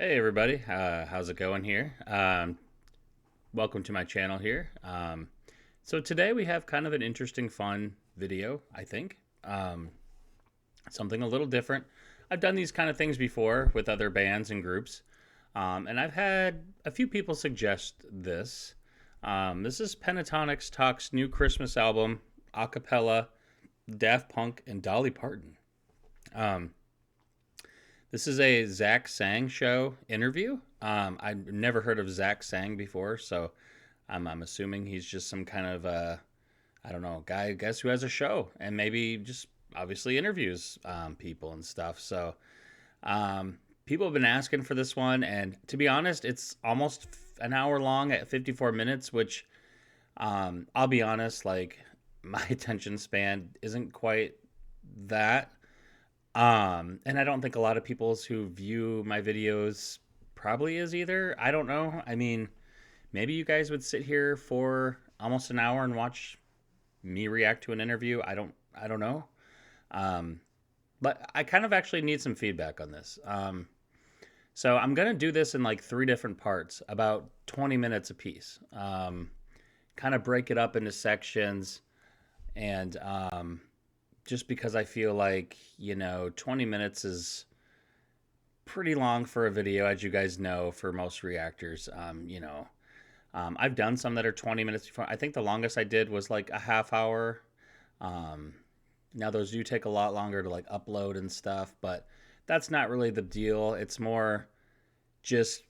Hey everybody, how's it going here? Welcome to my channel here. So today we have kind of an interesting, fun video, I think. Something a little different. I've done these kind of things before with other bands and groups, and I've had a few people suggest this. This is Pentatonix Talks' new Christmas album, a cappella, Daft Punk, and Dolly Parton. This is a Zach Sang show interview. I've never heard of Zach Sang before, so I'm assuming he's just some kind of, I don't know, guy, I guess, who has a show and maybe just obviously interviews people and stuff. So people have been asking for this one, and to be honest, it's almost an hour long at 54 minutes, which I'll be honest, like my attention span isn't quite that. And I don't think a lot of people who view my videos probably is either. I don't know. I mean, maybe you guys would sit here for almost an hour and watch me react to an interview. I don't know. But I kind of actually need some feedback on this. So I'm going to do this in like 3 different parts, about 20 minutes a piece. Kind of break it up into sections and, just because I feel like, 20 minutes is pretty long for a video, as you guys know, for most reactors. I've done some that are 20 minutes before. I think the longest I did was like a half hour. Now those do take a lot longer to like upload and stuff, but that's not really the deal. It's more just,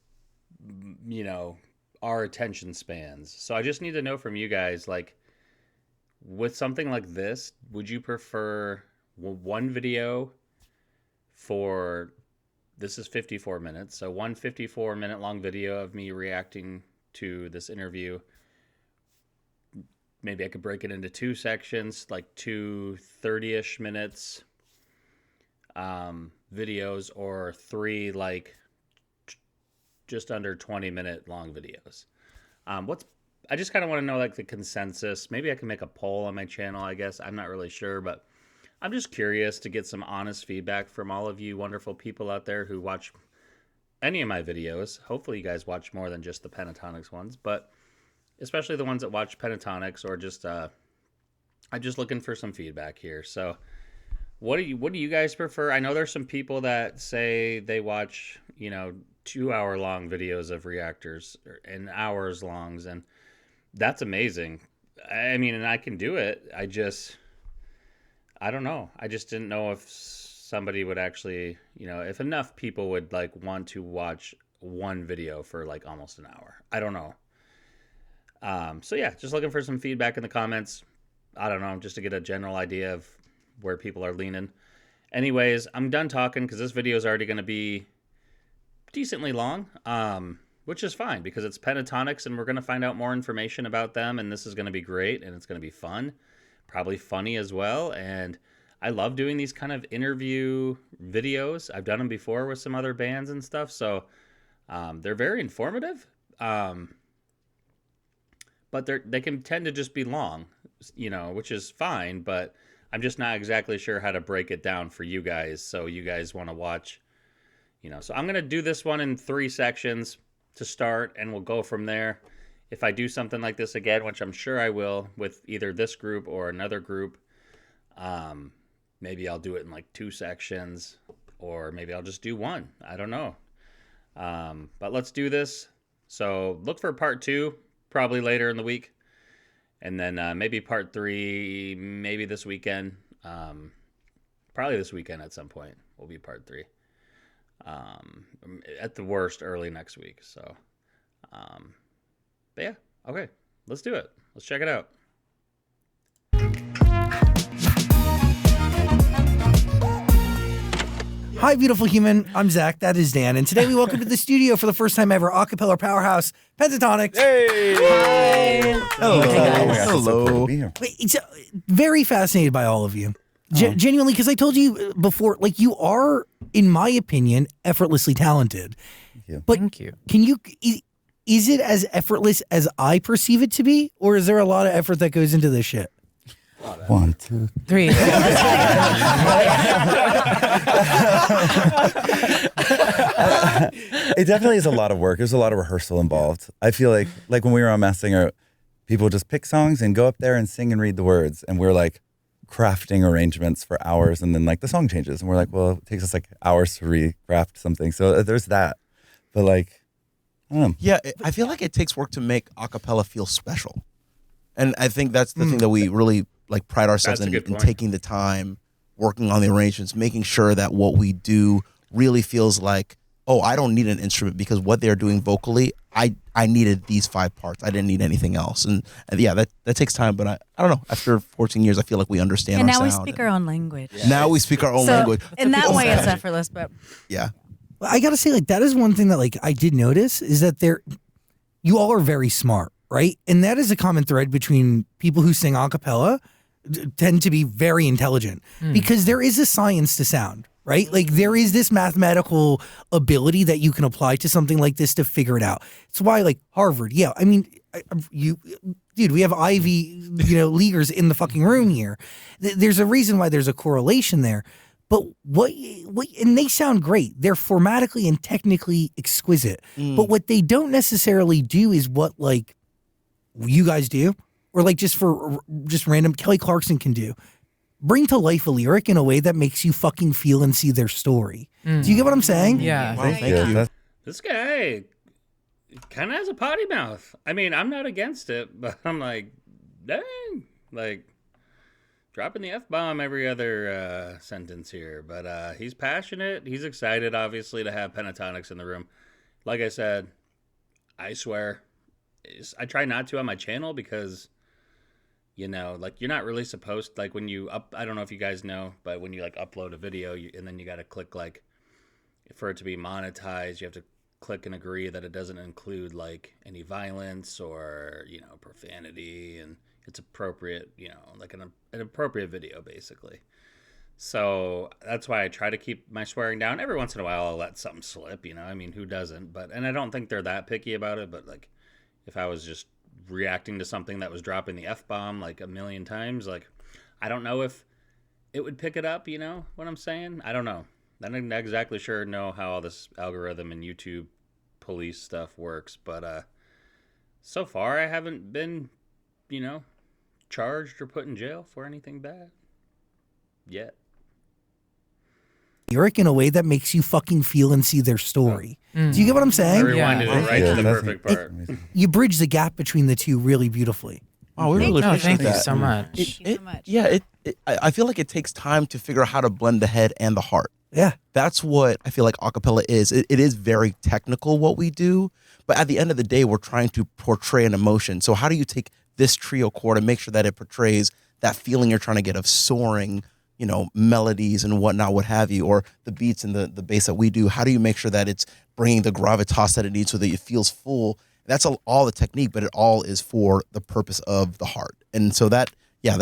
our attention spans. So I just need to know from you guys, like, with something like this, would you prefer one video for, this is 54 minutes, so one 54-minute long video of me reacting to this interview? Maybe I could break it into 2 sections, like 2 30-ish minutes videos, or 3 like just under 20-minute long videos. I just kind of want to know like the consensus. Maybe I can make a poll on my channel, I guess. I'm not really sure, but I'm just curious to get some honest feedback from all of you wonderful people out there who watch any of my videos. Hopefully you guys watch more than just the Pentatonix ones, but especially the ones that watch Pentatonix, or just I'm just looking for some feedback here. So what do you guys prefer? I know there's some people that say they watch, 2-hour-long videos of reactors and hours longs, and that's amazing. I mean, and I can do it. I don't know. I just didn't know if somebody would actually, if enough people would like want to watch one video for like almost an hour. I don't know. So yeah, just looking for some feedback in the comments. I don't know, just to get a general idea of where people are leaning. Anyways, I'm done talking because this video is already going to be decently long. Which is fine because it's Pentatonix and we're going to find out more information about them, and this is going to be great and it's going to be fun, probably funny as well. And I love doing these kind of interview videos. I've done them before with some other bands and stuff, so they're very informative, but they can tend to just be long, which is fine, but I'm just not exactly sure how to break it down for you guys, so you guys want to watch, so I'm going to do this one in 3 sections to start, and we'll go from there. If I do something like this again, which I'm sure I will with either this group or another group, maybe I'll do it in like 2 sections, or maybe I'll just do 1. I don't know. But let's do this. So look for part 2 probably later in the week, and then maybe part 3 maybe this weekend. Probably this weekend at some point will be part 3. At the worst early next week. So but yeah, okay, let's do it. Let's check it out. Hi, beautiful human. I'm Zach. That is Dan. And today we welcome to the studio for the first time ever, a cappella powerhouse, Pentatonix. Hey! Hi! Hello. Hey, guys. Hello. Wait, it's very fascinated by all of you. Genuinely, because I told you before, like, you are, in my opinion, effortlessly talented. But Thank you. Can you, is it as effortless as I perceive it to be? Or is there a lot of effort that goes into this shit? 1, 2, 3. It definitely is a lot of work. There's a lot of rehearsal involved. I feel like when we were on Masked Singer, people just pick songs and go up there and sing and read the words, and we're like crafting arrangements for hours, and then like the song changes, and we're like, well, it takes us like hours to recraft something. So there's that. But like, I don't know. Yeah, I feel like it takes work to make a cappella feel special, and I think that's the thing that we really like pride ourselves in taking the time, working on the arrangements, making sure that what we do really feels like, oh, I don't need an instrument, because what they're doing vocally, I needed these 5 parts. I didn't need anything else. And yeah, that takes time. But I don't know. After 14 years, I feel like we understand and our now sound. we speak our own language. Yeah. Now we speak our own language. In that way, it's effortless. But yeah. I gotta say, like, that is one thing that like I did notice is that you all are very smart, right? And that is a common thread between people who sing a cappella tend to be very intelligent because there is a science to sound, right? Like there is this mathematical ability that you can apply to something like this to figure it out. It's why like Harvard, yeah, I mean, dude, we have Ivy, leaguers in the fucking room here. There's a reason why there's a correlation there. But what, and they sound great. They're formatically and technically exquisite. But what they don't necessarily do is what like you guys do, or like just random Kelly Clarkson can do. Bring to life a lyric in a way that makes you fucking feel and see their story. Do you get what I'm saying? Yeah. Well, thank you. This guy kind of has a potty mouth. I mean, I'm not against it, but I'm like, dang, like dropping the F-bomb every other sentence here. But he's passionate. He's excited, obviously, to have Pentatonix in the room. Like I said, I swear, I try not to on my channel because, like you're not really supposed, like when you I don't know if you guys know, but when you like upload a video and then you got to click like, for it to be monetized, you have to click and agree that it doesn't include like any violence or, profanity, and it's appropriate, like an appropriate video basically. So that's why I try to keep my swearing down. Every once in a while I'll let something slip, I mean, who doesn't? And I don't think they're that picky about it, but like if I was just reacting to something that was dropping the F-bomb like a million times, like I don't know if it would pick it up, what I'm saying? I don't know. I'm not exactly sure how all this algorithm and YouTube police stuff works, but so far I haven't been, charged or put in jail for anything bad yet. Lyric in a way that makes you fucking feel and see their story. Do you get what I'm saying? I rewinded it right to the perfect part. You bridge the gap between the two really beautifully. Oh, we really appreciate thank that. you so much. Thank you so much. Yeah, I feel like it takes time to figure out how to blend the head and the heart. Yeah. That's what I feel like acapella is. It is very technical what we do, but at the end of the day, we're trying to portray an emotion. So how do you take this trio chord and make sure that it portrays that feeling you're trying to get of soaring, melodies and whatnot, what have you, or the beats and the bass that we do? How do you make sure that it's bringing the gravitas that it needs so that it feels full? That's all the technique, but it all is for the purpose of the heart. And so that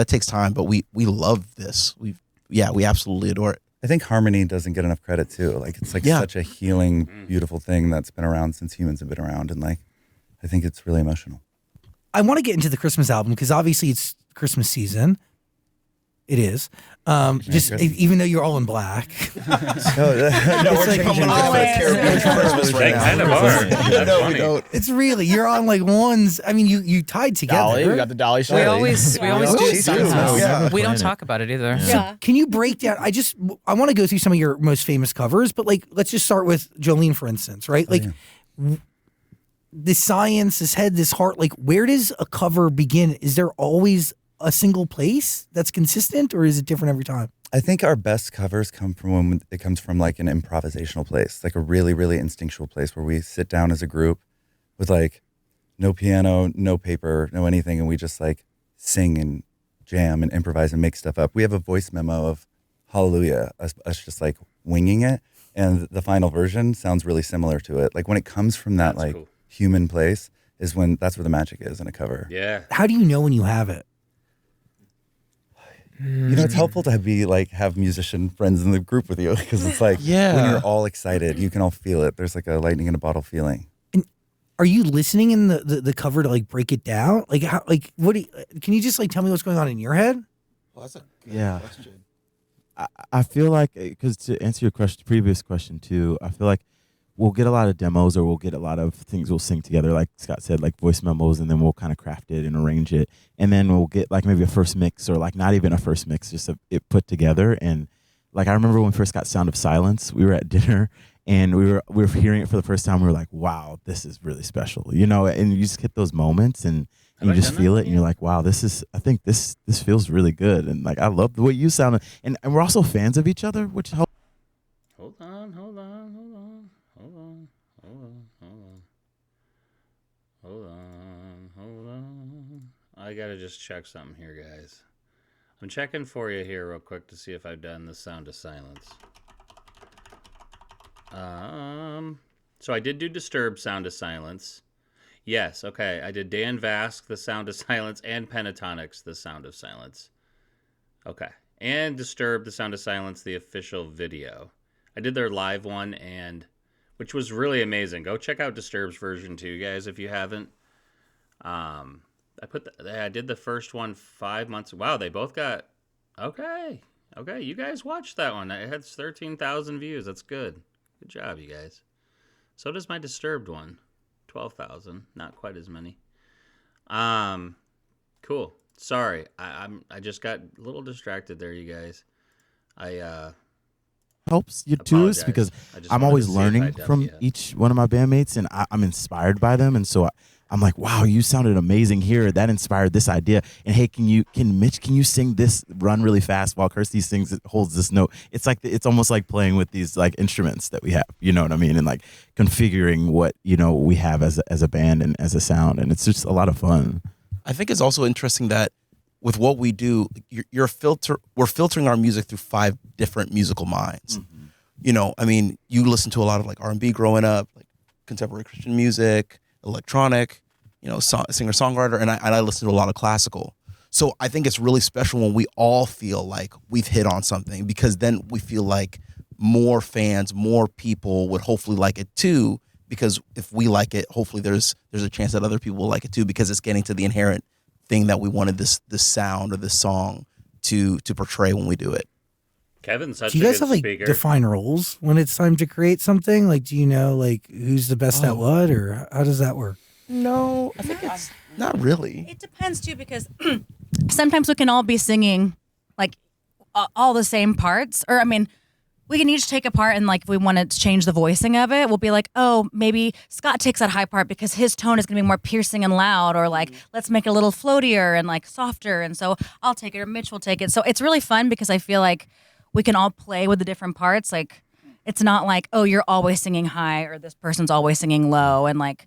takes time, but we love this. We absolutely adore it. I think harmony doesn't get enough credit too. Like it's like such a healing, beautiful thing that's been around since humans have been around, and like I think it's really emotional. I want to get into the Christmas album because obviously it's Christmas season. It is. Even though you're all in black. No, we're changing Christmas right now. Kind of are. No, we don't. It's really, you're on like ones. I mean, you tied together. Dolly, we got the Dolly show. We always do somehow. Yeah. We don't talk about it either. Yeah. Can you break down? I want to go through some of your most famous covers, but like, let's just start with Jolene, for instance, right? Like, this science, this head, this heart, like, where does a cover begin? Is there always a single place that's consistent, or is it different every time? I think our best covers come from when it comes from like an improvisational place, like a really, really instinctual place where we sit down as a group with like no piano, no paper, no anything, and we just like sing and jam and improvise and make stuff up. We have a voice memo of Hallelujah, us just like winging it, and the final version sounds really similar to it. Like when it comes from that cool human place that's where the magic is in a cover. Yeah. How do you know when you have it? It's helpful to have musician friends in the group with you because it's like when you're all excited, you can all feel it. There's like a lightning in a bottle feeling. And are you listening in the cover to like break it down? Like how? Like what? Can you just like tell me what's going on in your head? Well, that's a good question. I feel like, because to answer your previous question too, I feel like we'll get a lot of demos, or we'll get a lot of things we'll sing together, like Scott said, like voice memos, and then we'll kind of craft it and arrange it. And then we'll get like maybe a first mix, or like not even a first mix, just it put together. And like I remember when we first got Sound of Silence, we were at dinner and we were hearing it for the first time. We were like, wow, this is really special, you know, and you just get those moments and you just feel it and you're like, wow, I think this feels really good. And like, I love the way you sound. And we're also fans of each other, which helps. Hold on. I gotta just check something here, guys. I'm checking for you here real quick to see if I've done the Sound of Silence. So I did do Disturbed Sound of Silence. Yes, okay. I did Dan Vask, The Sound of Silence, and Pentatonix, The Sound of Silence. Okay. And Disturbed, The Sound of Silence, the official video. I did their live one, and which was really amazing. Go check out Disturbed's version too, guys, if you haven't. I did the first one 5 months. Wow, they both got okay. You guys watched that one. It had 13,000 views. That's good. Good job, you guys. So does my Disturbed one. 12,000. Not quite as many. Cool. Sorry, I just got a little distracted there, you guys. Helps you too, is because I'm always learning from yet. each one of my bandmates, and I'm inspired by them, and so I'm like, wow, you sounded amazing here. That inspired this idea. And hey, can Mitch sing this run really fast while Kirsty holds this note? It's like it's almost like playing with these like instruments that we have, you know what I mean, and like configuring what we have as a band and as a sound, and it's just a lot of fun. I think it's also interesting that with what we do, we're filtering our music through 5 different musical minds. Mm-hmm. I mean, you listen to a lot of like R&B growing up, like contemporary Christian music, electronic, singer-songwriter, and I listen to a lot of classical. So I think it's really special when we all feel like we've hit on something, because then we feel like more fans, more people would hopefully like it too, because if we like it, hopefully there's a chance that other people will like it too, because it's getting to the inherent thing that we wanted this sound of this song to portray when we do it. Kevin's such do you a guys good have like speaker. defined roles when it's time to create something? Like, do you know like who's the best at what, or how does that work? No, I think it's not really. It depends too, because sometimes we can all be singing like all the same parts, or I mean, we can each take a part, and like if we want to change the voicing of it, we'll be like, oh, maybe Scott takes that high part because his tone is going to be more piercing and loud, or like let's make it a little floatier and like softer, and so I'll take it or Mitch will take it. So it's really fun because I feel like we can all play with the different parts. Like it's not like, oh, you're always singing high or this person's always singing low, and like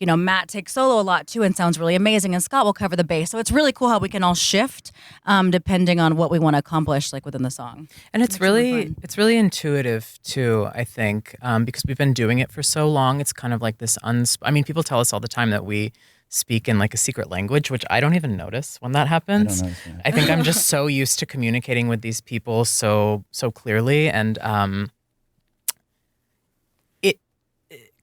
Matt takes solo a lot too and sounds really amazing, and Scott will cover the bass. So it's really cool how we can all shift depending on what we want to accomplish like within the song. And it's really intuitive too, I think, because we've been doing it for so long. It's kind of like this people tell us all the time that we speak in like a secret language, which I don't even notice when that happens. I think I'm just so used to communicating with these people so clearly, and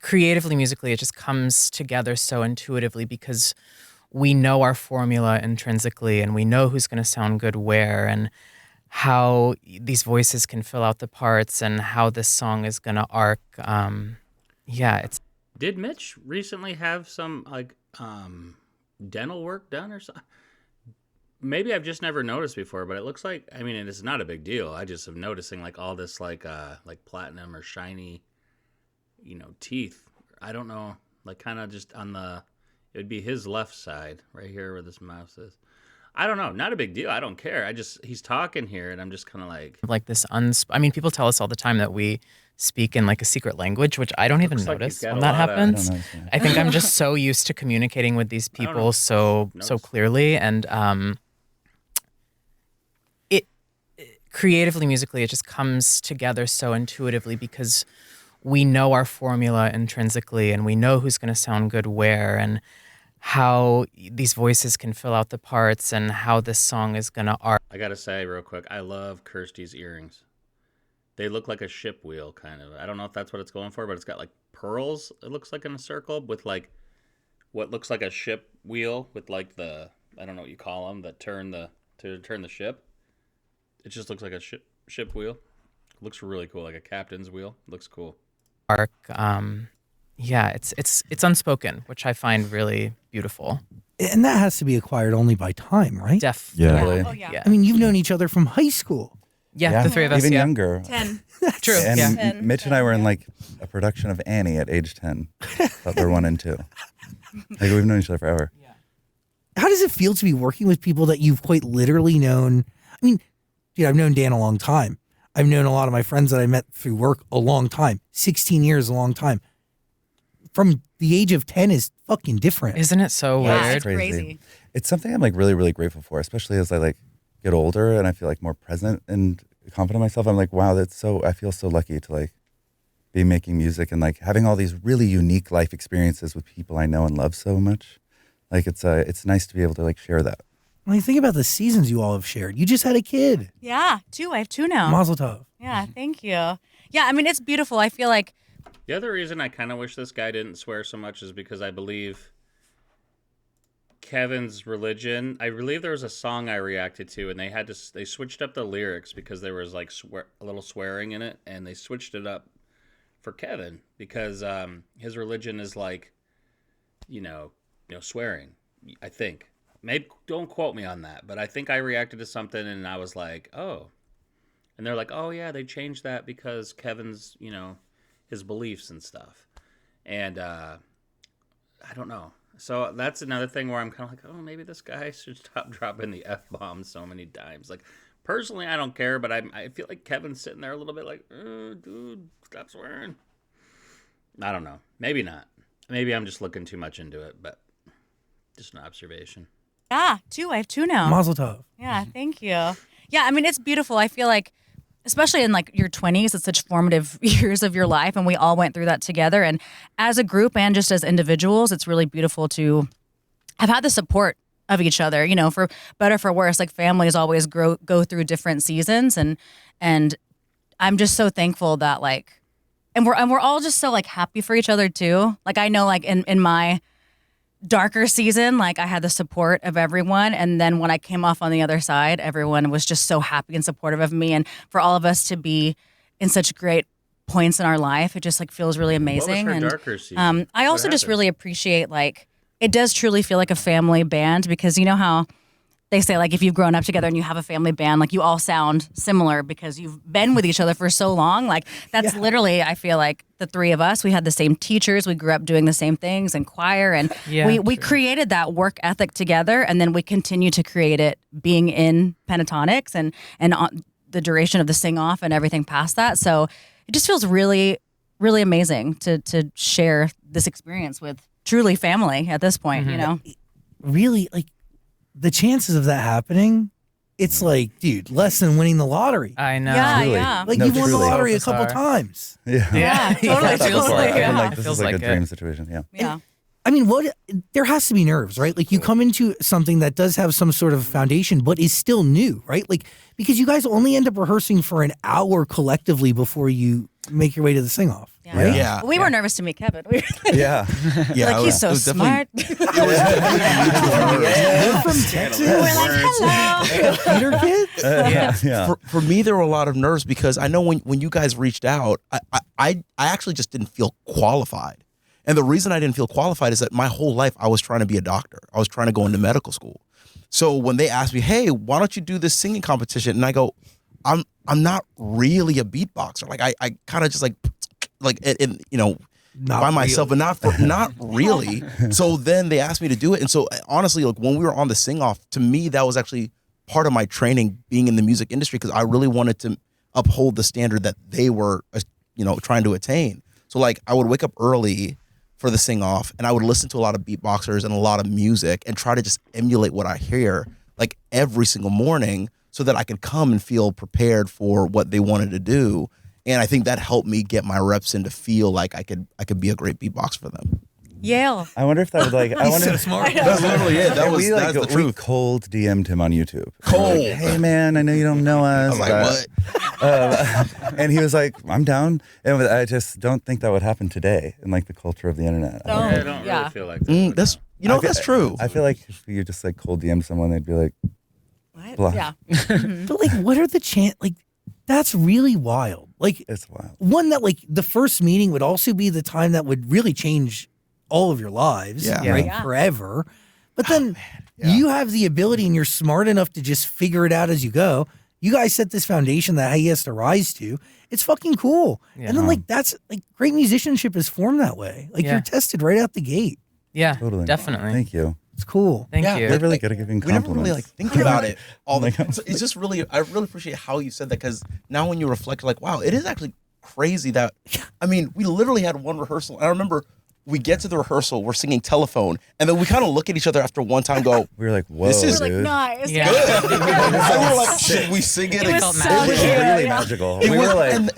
creatively, musically, it just comes together so intuitively because we know our formula intrinsically, and we know who's going to sound good where, and how these voices can fill out the parts, and how this song is going to arc. Did Mitch recently have some like dental work done or something? Maybe I've just never noticed before, but it looks like, I mean, it's not a big deal. I just am noticing like all this like platinum or shiny teeth. I don't know, like kind of just on it would be his left side right here where this mouse is. I don't know, not a big deal. I don't care. He's talking here and I'm just kind of like this people tell us all the time that we speak in like a secret language, which I don't even notice when that happens. I think I'm just so used to communicating with these people so clearly, and creatively, musically, it just comes together so intuitively because we know our formula intrinsically, and we know who's going to sound good where, and how these voices can fill out the parts, and how this song is going to arc. I gotta say real quick, I love Kirsty's earrings. They look like a ship wheel, kind of. I don't know if that's what it's going for, but it's got like pearls, it looks like, in a circle with like what looks like a ship wheel with like the, I don't know what you call them, that turn the ship. It just looks like a ship wheel. It looks really cool, like a captain's wheel. It looks cool. arc. Yeah, it's unspoken, which I find really beautiful. And that has to be acquired only by time, right? Definitely. Yeah. Oh, yeah. Yeah. I mean, you've known each other from high school. Yeah, the three of us. even yeah. younger. 10. True. And Yeah. 10. Mitch and I were in like a production of Annie at age 10. Butler 1 and 2. Like we've known each other forever. How does it feel to be working with people that you've quite literally known? I mean, dude, I've known Dan a long time. I've known a lot of my friends that I met through work a long time. 16 years, a long time. From the age of 10 is fucking different. Isn't it so Yeah, weird? it's crazy. It's something I'm like really, really grateful for, especially as I like get older and I feel like more present and confident in myself. I'm like, wow, I feel so lucky to like be making music and like having all these really unique life experiences with people I know and love so much. Like it's nice to be able to like share that. When you think about the seasons you all have shared, you just had a kid. Yeah, 2. I have 2 now. Mazel tov. Yeah, thank you. Yeah, I mean, it's beautiful. I feel like, The other reason I kind of wish this guy didn't swear so much is because I believe Kevin's religion. I believe there was a song I reacted to, and they switched up the lyrics because there was like a little swearing in it, and they switched it up for Kevin because his religion is like, swearing. I think. Maybe don't quote me on that, but I think I reacted to something and I was like, oh, and they're like, oh yeah, they changed that because Kevin's, his beliefs and stuff, and I don't know. So that's another thing where I'm kind of like, oh, maybe this guy should stop dropping the F-bomb so many times. Like, personally, I don't care, but I feel like Kevin's sitting there a little bit like, dude, stop swearing. I don't know. Maybe not. Maybe I'm just looking too much into it, but just an observation. yeah, 2. I have 2 now. Mazel tov. Yeah, thank you. Yeah, I mean, it's beautiful. I feel like, especially in like your 20s, it's such formative years of your life, and we all went through that together. And as a group and just as individuals, it's really beautiful to have had the support of each other. For better for worse, like families always go through different seasons, and I'm just so thankful that like, and we're all just so like happy for each other too. Like I know like in my darker season, like I had the support of everyone, and then when I came off on the other side, everyone was just so happy and supportive of me, and for all of us to be in such great points in our life, it just like feels really amazing. What was her And darker season? I also What just happened? really appreciate like it does truly feel like a family band, because you know how they say like if you've grown up together and you have a family band, like you all sound similar because you've been with each other for so long. Like that's literally, I feel like the 3 of us, we had the same teachers, we grew up doing the same things in choir, and we created that work ethic together, and then we continue to create it being in Pentatonix and on the duration of the sing off and everything past that. So it just feels really, really amazing to share this experience with truly family at this point, Really, like, the chances of that happening, it's like, dude, less than winning the lottery. I know. Yeah, Truly. yeah. Like, No, you won the truly. lottery a So couple bizarre. times. Yeah. Yeah, totally. It feels Before, like I've been it. like, It this feels is like like a it. dream situation. Yeah. Yeah. I mean, there has to be nerves, right? Like you come into something that does have some sort of foundation, but is still new, right? Like, because you guys only end up rehearsing for an hour collectively before you make your way to the sing off. Yeah. Right? Yeah. We were nervous to meet Kevin. We were Yeah. Yeah, like, he's so it was definitely- smart. You're from Texas. We're like, hello. Peter kids? Yeah. For me, there were a lot of nerves because I know when you guys reached out, I actually just didn't feel qualified. And the reason I didn't feel qualified is that my whole life I was trying to be a doctor. I was trying to go into medical school. So when they asked me, hey, why don't you do this singing competition? And I go, I'm not really a beatboxer. Like I kind of just like Not by myself, really. but not really. So then they asked me to do it. And so honestly, like when we were on the sing off, to me, that was actually part of my training being in the music industry, because I really wanted to uphold the standard that they were, trying to attain. So like I would wake up early for the sing off, and I would listen to a lot of beatboxers and a lot of music and try to just emulate what I hear like every single morning so that I could come and feel prepared for what they wanted to do. And I think that helped me get my reps in to feel like I could be a great beatboxer for them. Yale. I wonder if that would like. I wonder. so smart. That's literally it. That's the we truth. cold DM'd him on YouTube. Cold. Like, hey man, I know you don't know I us. was like, but- what? And he was like, I'm down. And I just don't think that would happen today in like the culture of the internet. No. I don't Yeah. really feel like that. That's I feel- that's true. I feel like if you just like cold DM someone, they'd be like, What? Bluff. Yeah. But like, what are the like, that's really wild. Like It's wild. one that like the first meeting would also be the time that would really change all of your lives, Yeah. right? Yeah. Forever. But then Yeah. you have the ability and you're smart enough to just figure it out as you go. You guys set this foundation that he has to rise to. It's fucking cool. Yeah. And then like that's like great musicianship is formed that way. Like Yeah. you're tested right out the gate. Yeah, Totally. definitely. Thank you. It's cool. Thank Yeah, you. They're really good at giving We never compliments. really like think about it all the Like, time. So it's just really, I really appreciate how you said that, because now when you reflect, like, wow, it is actually crazy that, I mean, we literally had one rehearsal. And I remember we get to the rehearsal, we're singing Telephone, and then we kind of look at each other after one time and go, we were like, whoa, This is- We're like, dude. nice. Yeah. and we're like, should we sing it? It was felt so magical. It was cute. really Yeah. magical. It We was- were like, and-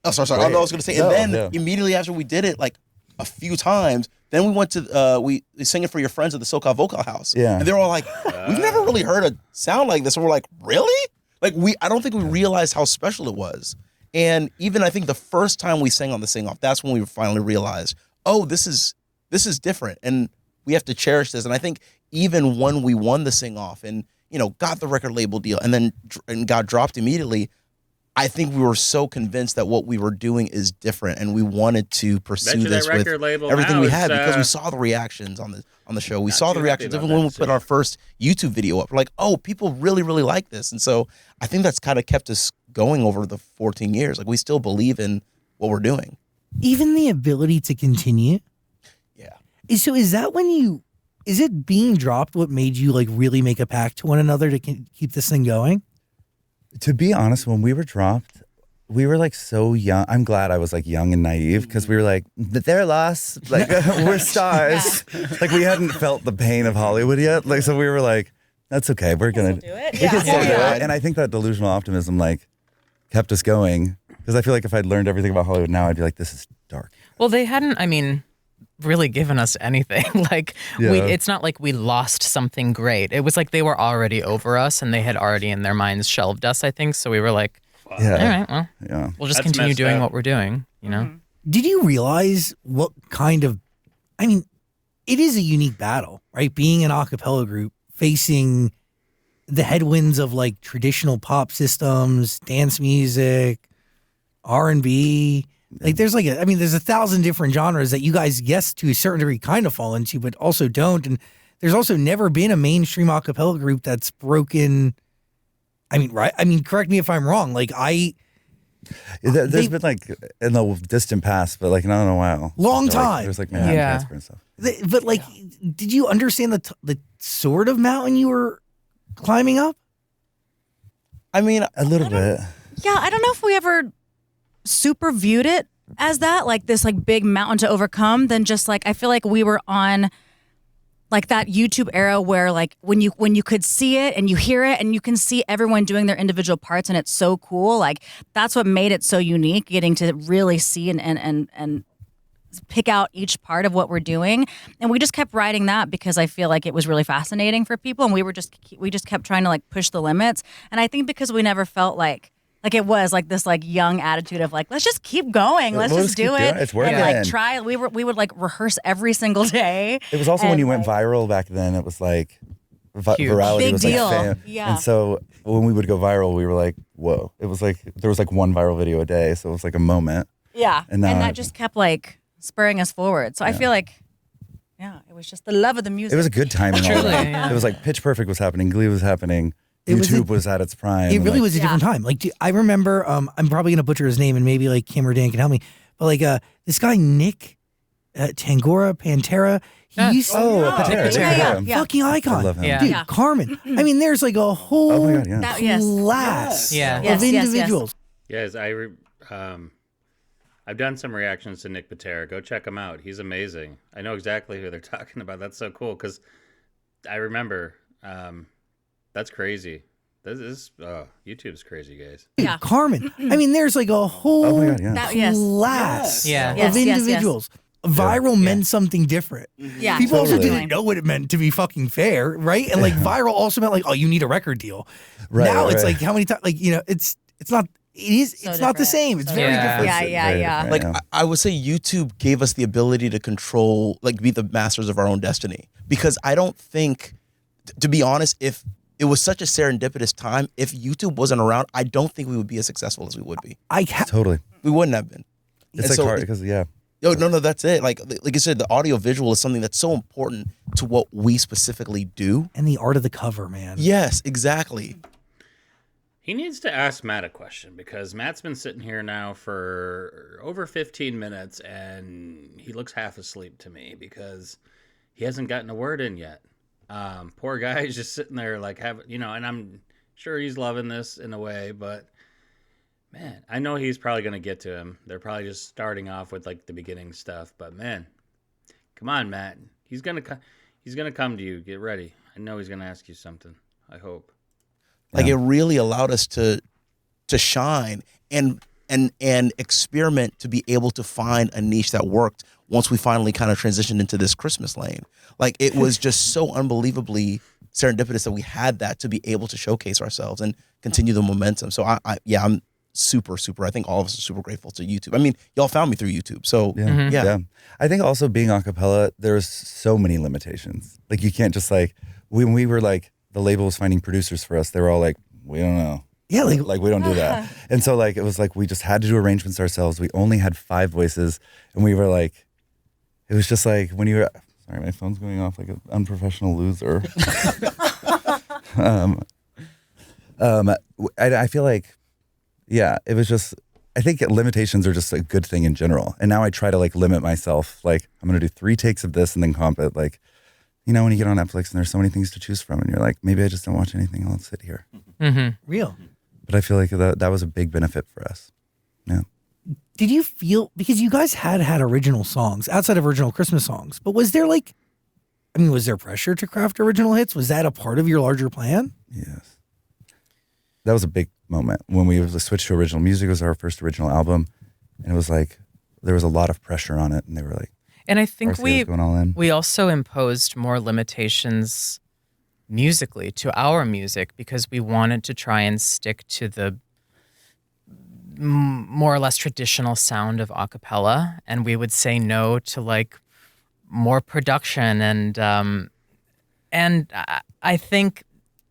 oh, sorry. I Wait. was going to say, No, and then yeah. immediately after we did it, like a few times, then we went to we sang it for your friends at the SoCal Vocal House. Yeah. And they were all like, we've never really heard a sound like this. And we're like, really? Like I don't think we realized how special it was. And even I think the first time we sang on the Sing Off, that's when we finally realized, oh, this is different, and we have to cherish this. And I think even when we won the Sing Off and got the record label deal and then got dropped immediately, I think we were so convinced that what we were doing is different, and we wanted to pursue Bet you that this with record label everything now we is, had, because we saw the reactions on the show. We Not saw too the happy reactions about even when we that, put too. our first YouTube video up. We're like, oh, people really, really like this. And so I think that's kind of kept us going over the 14 years. Like, we still believe in what we're doing. Even the ability to continue. Yeah. So is that when is it being dropped what made you like really make a pact to one another to keep this thing going? to be honest, when we were dropped, we were like so young. I'm glad I was like young and naive, because we were like, but they're lost. Like we're stars. Like we hadn't felt the pain of Hollywood yet. Like, so we were like, that's okay. We're going to do it. We can still do Yeah. it. And I think that delusional optimism like kept us going, because I feel like if I'd learned everything about Hollywood now, I'd be like, this is dark. Well, they hadn't, I mean, really given us anything. Like, Yeah. it's not like we lost something great. It was like they were already over us and they had already in their minds shelved us, I think. So we were like, Yeah. all right, well, Yeah. we'll just That's continue messed doing up. what we're doing, you know? Did you realize what kind of, I mean, it is a unique battle, right? Being an a cappella group, facing the headwinds of like traditional pop systems, dance music, R&B. Like there's like, there's 1,000 different genres that you guys, yes, to a certain degree kind of fall into, but also don't. And there's also never been a mainstream a cappella group that's broken. I mean, right? I mean, correct me if I'm wrong. Like There's They- been like in the distant past, but like not in a while. Long Like, time. There's like Manhattan Yeah. Transfer and stuff. But like, did you understand the sort of mountain you were climbing up? I mean, A little bit. Yeah, I don't know if we ever super viewed it as that, like this like big mountain to overcome. Then just like I feel like we were on like that YouTube era where like when you could see it and you hear it and you can see everyone doing their individual parts and it's so cool. Like that's what made it so unique, getting to really see and pick out each part of what we're doing. And we just kept writing that because I feel like it was really fascinating for people, and we just kept trying to like push the limits. And I think because we never felt like it was like this like young attitude of like, let's just keep going, let's We'll just just keep do doing it. it. It's And like working. try. We would like rehearse every single day. It was also when And, you went like, viral back then. It was like Huge. virality Big was deal. like fame. Yeah. And so when we would go viral, we were like, whoa. It was like there was like one viral video a day, so it was like a moment. Yeah, And now that just kept like spurring us forward. So I feel like, yeah, it was just the love of the music. It was a good timing. all Truly, that. yeah. It was like Pitch Perfect was happening, Glee was happening, It was YouTube was at its prime. It and, really like, was a different time. Like I remember, I'm probably gonna butcher his name, and maybe like Kim or Dan can help me. But like this guy Nick Pantera, he Yeah. used to Pantera, Yeah. fucking icon. I love him. Yeah. Dude, Yeah. Carmen. I mean, there's like a whole Oh my God, yeah. That- yes. class Yeah. of Yes, yes, yes. individuals. Yes, I've done some reactions to Nick Patera. Go check him out. He's amazing. I know exactly who they're talking about. That's so cool because I remember. That's crazy. This is YouTube's crazy, guys. Dude, Yeah. Carmen. I mean, there's like a whole Oh my God, yeah. That- yes. class Yeah. of Yes, yes, yes. individuals. Viral meant something different. Yeah, People also Totally. didn't know what it meant, to be fucking fair, right? And like viral also meant like, oh, you need a record deal. Right, now it's right. like how many times? Like it's not. It's not the different. same. It's So very different. different. Yeah, Very yeah, yeah. different, like yeah. I would say YouTube gave us the ability to control, like be the masters of our own destiny. Because I don't think, to be honest, if it was such a serendipitous time. If YouTube wasn't around, I don't think we would be as successful as we would be. Totally. We wouldn't have been. It's And like so hard it- because yeah. No, that's it. Like I said, the audio visual is something that's so important to what we specifically do. And the art of the cover, man. Yes, exactly. He needs to ask Matt a question because Matt's been sitting here now for over 15 minutes and he looks half asleep to me because he hasn't gotten a word in yet. Poor guy is just sitting there like and I'm sure he's loving this in a way, but man, I know he's probably going to get to him. They're probably just starting off with like the beginning stuff, but man, come on, Matt. He's going to come to you. Get ready. I know he's going to ask you something. I hope. Like it really allowed us to shine and experiment to be able to find a niche that worked once we finally kind of transitioned into this Christmas lane. Like it was just so unbelievably serendipitous that we had that to be able to showcase ourselves and continue the momentum. So I'm super, I think all of us are super grateful to YouTube. I mean, y'all found me through YouTube. So yeah. I think also being a cappella, there's so many limitations. Like you can't just like, when we were like, the label was finding producers for us, they were all like, we don't know. Yeah, like we don't do that. And so like, it was like, we just had to do arrangements ourselves. We only had 5 voices and we were like, it was just like when you were, sorry, my phone's going off like an unprofessional loser. I feel like, yeah, it was just, I think limitations are just a good thing in general. And now I try to like limit myself. Like I'm going to do 3 takes of this and then comp it. Like, when you get on Netflix and there's so many things to choose from and you're like, maybe I just don't watch anything. I'll sit here. Real. But I feel like that was a big benefit for us. Yeah. Did you feel, because you guys had original songs outside of original Christmas songs, but was there was there pressure to craft original hits? Was that a part of your larger plan? Yes. That was a big moment when we switched to original music. It was our first original album. And it was like, there was a lot of pressure on it. And they were like, And I think RCA was going all in. we also imposed more limitations musically to our music because we wanted to try and stick to the more or less traditional sound of a cappella, and we would say no to like more production and I think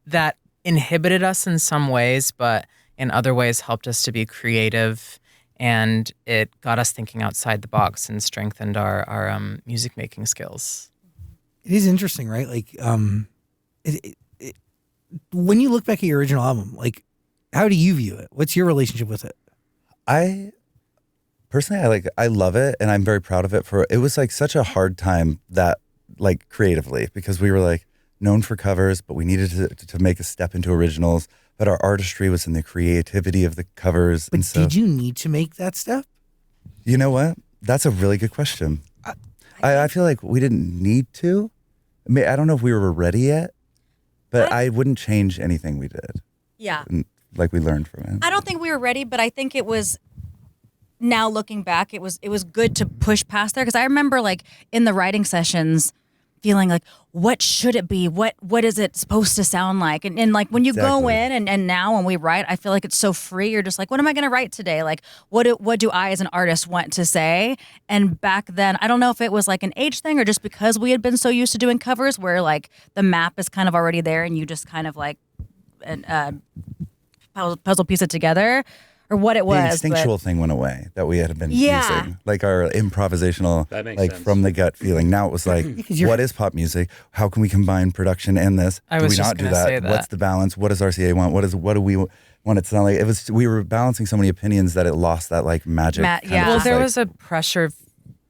that inhibited us in some ways, but in other ways helped us to be creative. And it got us thinking outside the box and strengthened our music making skills. It is interesting, right? Like, when you look back at your original album, like, how do you view it? What's your relationship with it? I personally, I love it and I'm very proud of it. It was like such a hard time that like creatively, because we were like known for covers, but we needed to make a step into originals. But our artistry was in the creativity of the covers. But and so, did you need to make that step? You know what? That's a really good question. I feel like we didn't need to. I don't know if we were ready yet, but I wouldn't change anything we did. Yeah. Like we learned from it. I don't think we were ready, but I think it was, now looking back, it was good to push past there. Because I remember like in the writing sessions feeling like, what should it be? What is it supposed to sound like? And like when you go in and now when we write, I feel like it's so free. You're just like, what am I going to write today? Like, what do I as an artist want to say? And back then, I don't know if it was like an age thing or just because we had been so used to doing covers where like the map is kind of already there and you just kind of like puzzle piece it together. Or what it was. The instinctual thing went away that we had been using. Like our improvisational, like sense. from the gut feeling. Now it was like, what is pop music? How can we combine production and this? I do was we just not do gonna say that? that. What's the balance? What does RCA want? What do we want it to sound like? We were balancing so many opinions that it lost that like magic. kind of yeah. Well, just, there like- was a pressure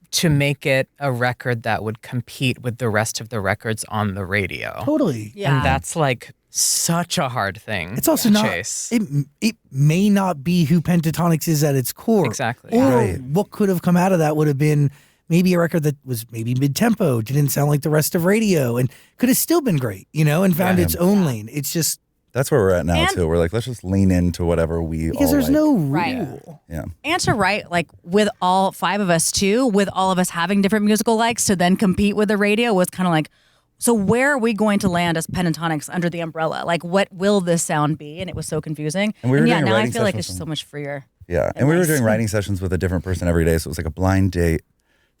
to make it a record that would compete with the rest of the records on the radio. Totally. Yeah. And that's like such a hard thing It's also to not. chase. It may not be who Pentatonix is at its core. Exactly. Or Right. what could have come out of that would have been maybe a record that was maybe mid-tempo, didn't sound like the rest of radio, and could have still been great, and found its own lane. It's just That's where we're at now And- too. We're like, let's just lean into whatever we because all there's like. no Right. rule. Yeah. And to write like with all 5 of us too, with all of us having different musical likes to then compete with the radio was kind of like, so where are we going to land as Pentatonix under the umbrella? Like, what will this sound be? And it was so confusing. And we were yeah, doing a now I writing feel like session it's just so much freer. Yeah. And we were nice. doing writing sessions with a different person every day. So it was like a blind date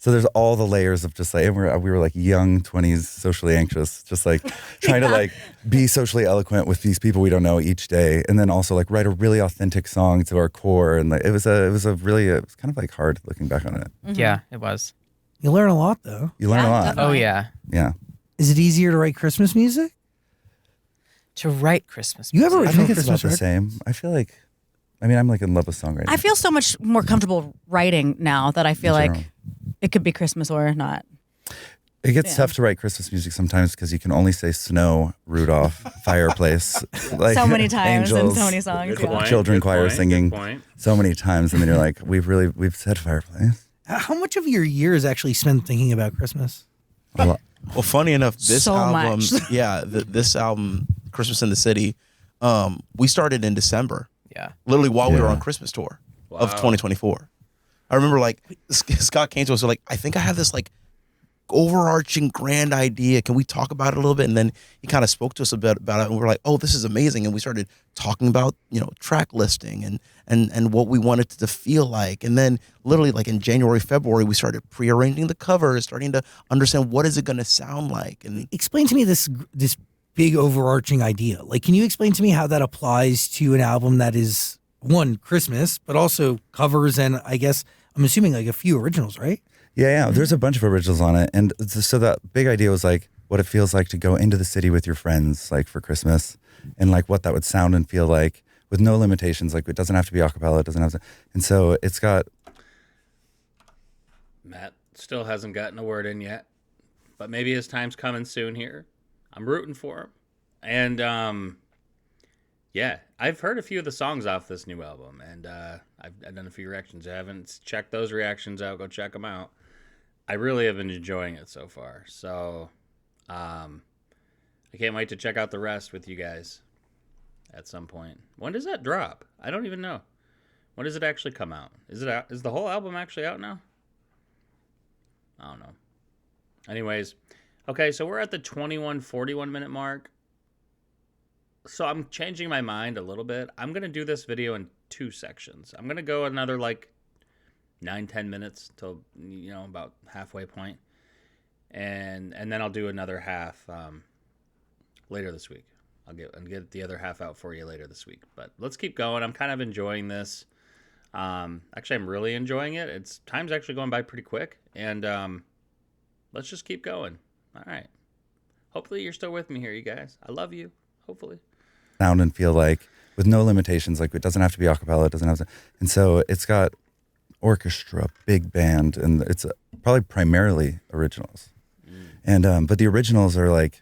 So there's all the layers of just like, and we were like young 20s, socially anxious, just like trying to like be socially eloquent with these people we don't know each day. And then also like write a really authentic song to our core. And like, it was kind of like hard looking back on it. Yeah, it was. You learn a lot though. You learn a lot. definitely. Oh yeah. Yeah. Is it easier to write Christmas music? To write Christmas You have music. I think it's Christmas about the same. I feel like, I'm like in love with songwriting. I feel so much more comfortable writing now that I feel In like general. it could be Christmas or not. It gets Yeah. tough to write Christmas music sometimes because you can only say snow, Rudolph, fireplace, like So many times angels, and so many songs. Good Yeah. point, children good choir point, singing. Good point. so many times, and then you're like, we've said fireplace. How much of your year is actually spent thinking about Christmas? A lot. Well, funny enough, this So album, much. this album, Christmas in the City, we started in December, Yeah. literally while we were Yeah. on Christmas tour Wow. of 2024. I remember like Scott came to us, like, I think I have this like overarching grand idea. Can we talk about it a little bit? And then he kind of spoke to us about it, and we were like, oh, this is amazing. And we started talking about, track listing and what we wanted it to feel like. And then literally like in January, February, we started pre-arranging the covers, starting to understand what is it going to sound like. And Explain to me this big overarching idea. Like, can you explain to me how that applies to an album that is one Christmas, but also covers and I guess I'm assuming like a few originals, right? Yeah. There's a bunch of originals on it, and so that big idea was like what it feels like to go into the city with your friends, like for Christmas, and like what that would sound and feel like with no limitations. Like it doesn't have to be a cappella, it doesn't have to, and so it's got. Matt still hasn't gotten a word in yet, but maybe his time's coming soon here. I'm rooting for him. And yeah, I've heard a few of the songs off this new album, and I've done a few reactions. I haven't checked those reactions out. Go check them out. I really have been enjoying it so far. So I can't wait to check out the rest with you guys at some point. When does that drop? I don't even know. When does it actually come out? Is it out? Is the whole album actually out now? I don't know. Anyways, okay, so we're at the 41 minute mark. So I'm changing my mind a little bit. I'm going to do this video in 2 sections. I'm going to go another like 9-10 minutes till about halfway point. And then I'll do another half later this week. I'll get the other half out for you later this week. But let's keep going. I'm kind of enjoying this. Actually, I'm really enjoying it. Time's actually going by pretty quick, and let's just keep going. All right. Hopefully you're still with me here, you guys. I love you. Hopefully. Sound and feel like with no limitations. Like it doesn't have to be a cappella, it doesn't have to, and so it's got orchestra, big band, and it's probably primarily originals. And but the originals are like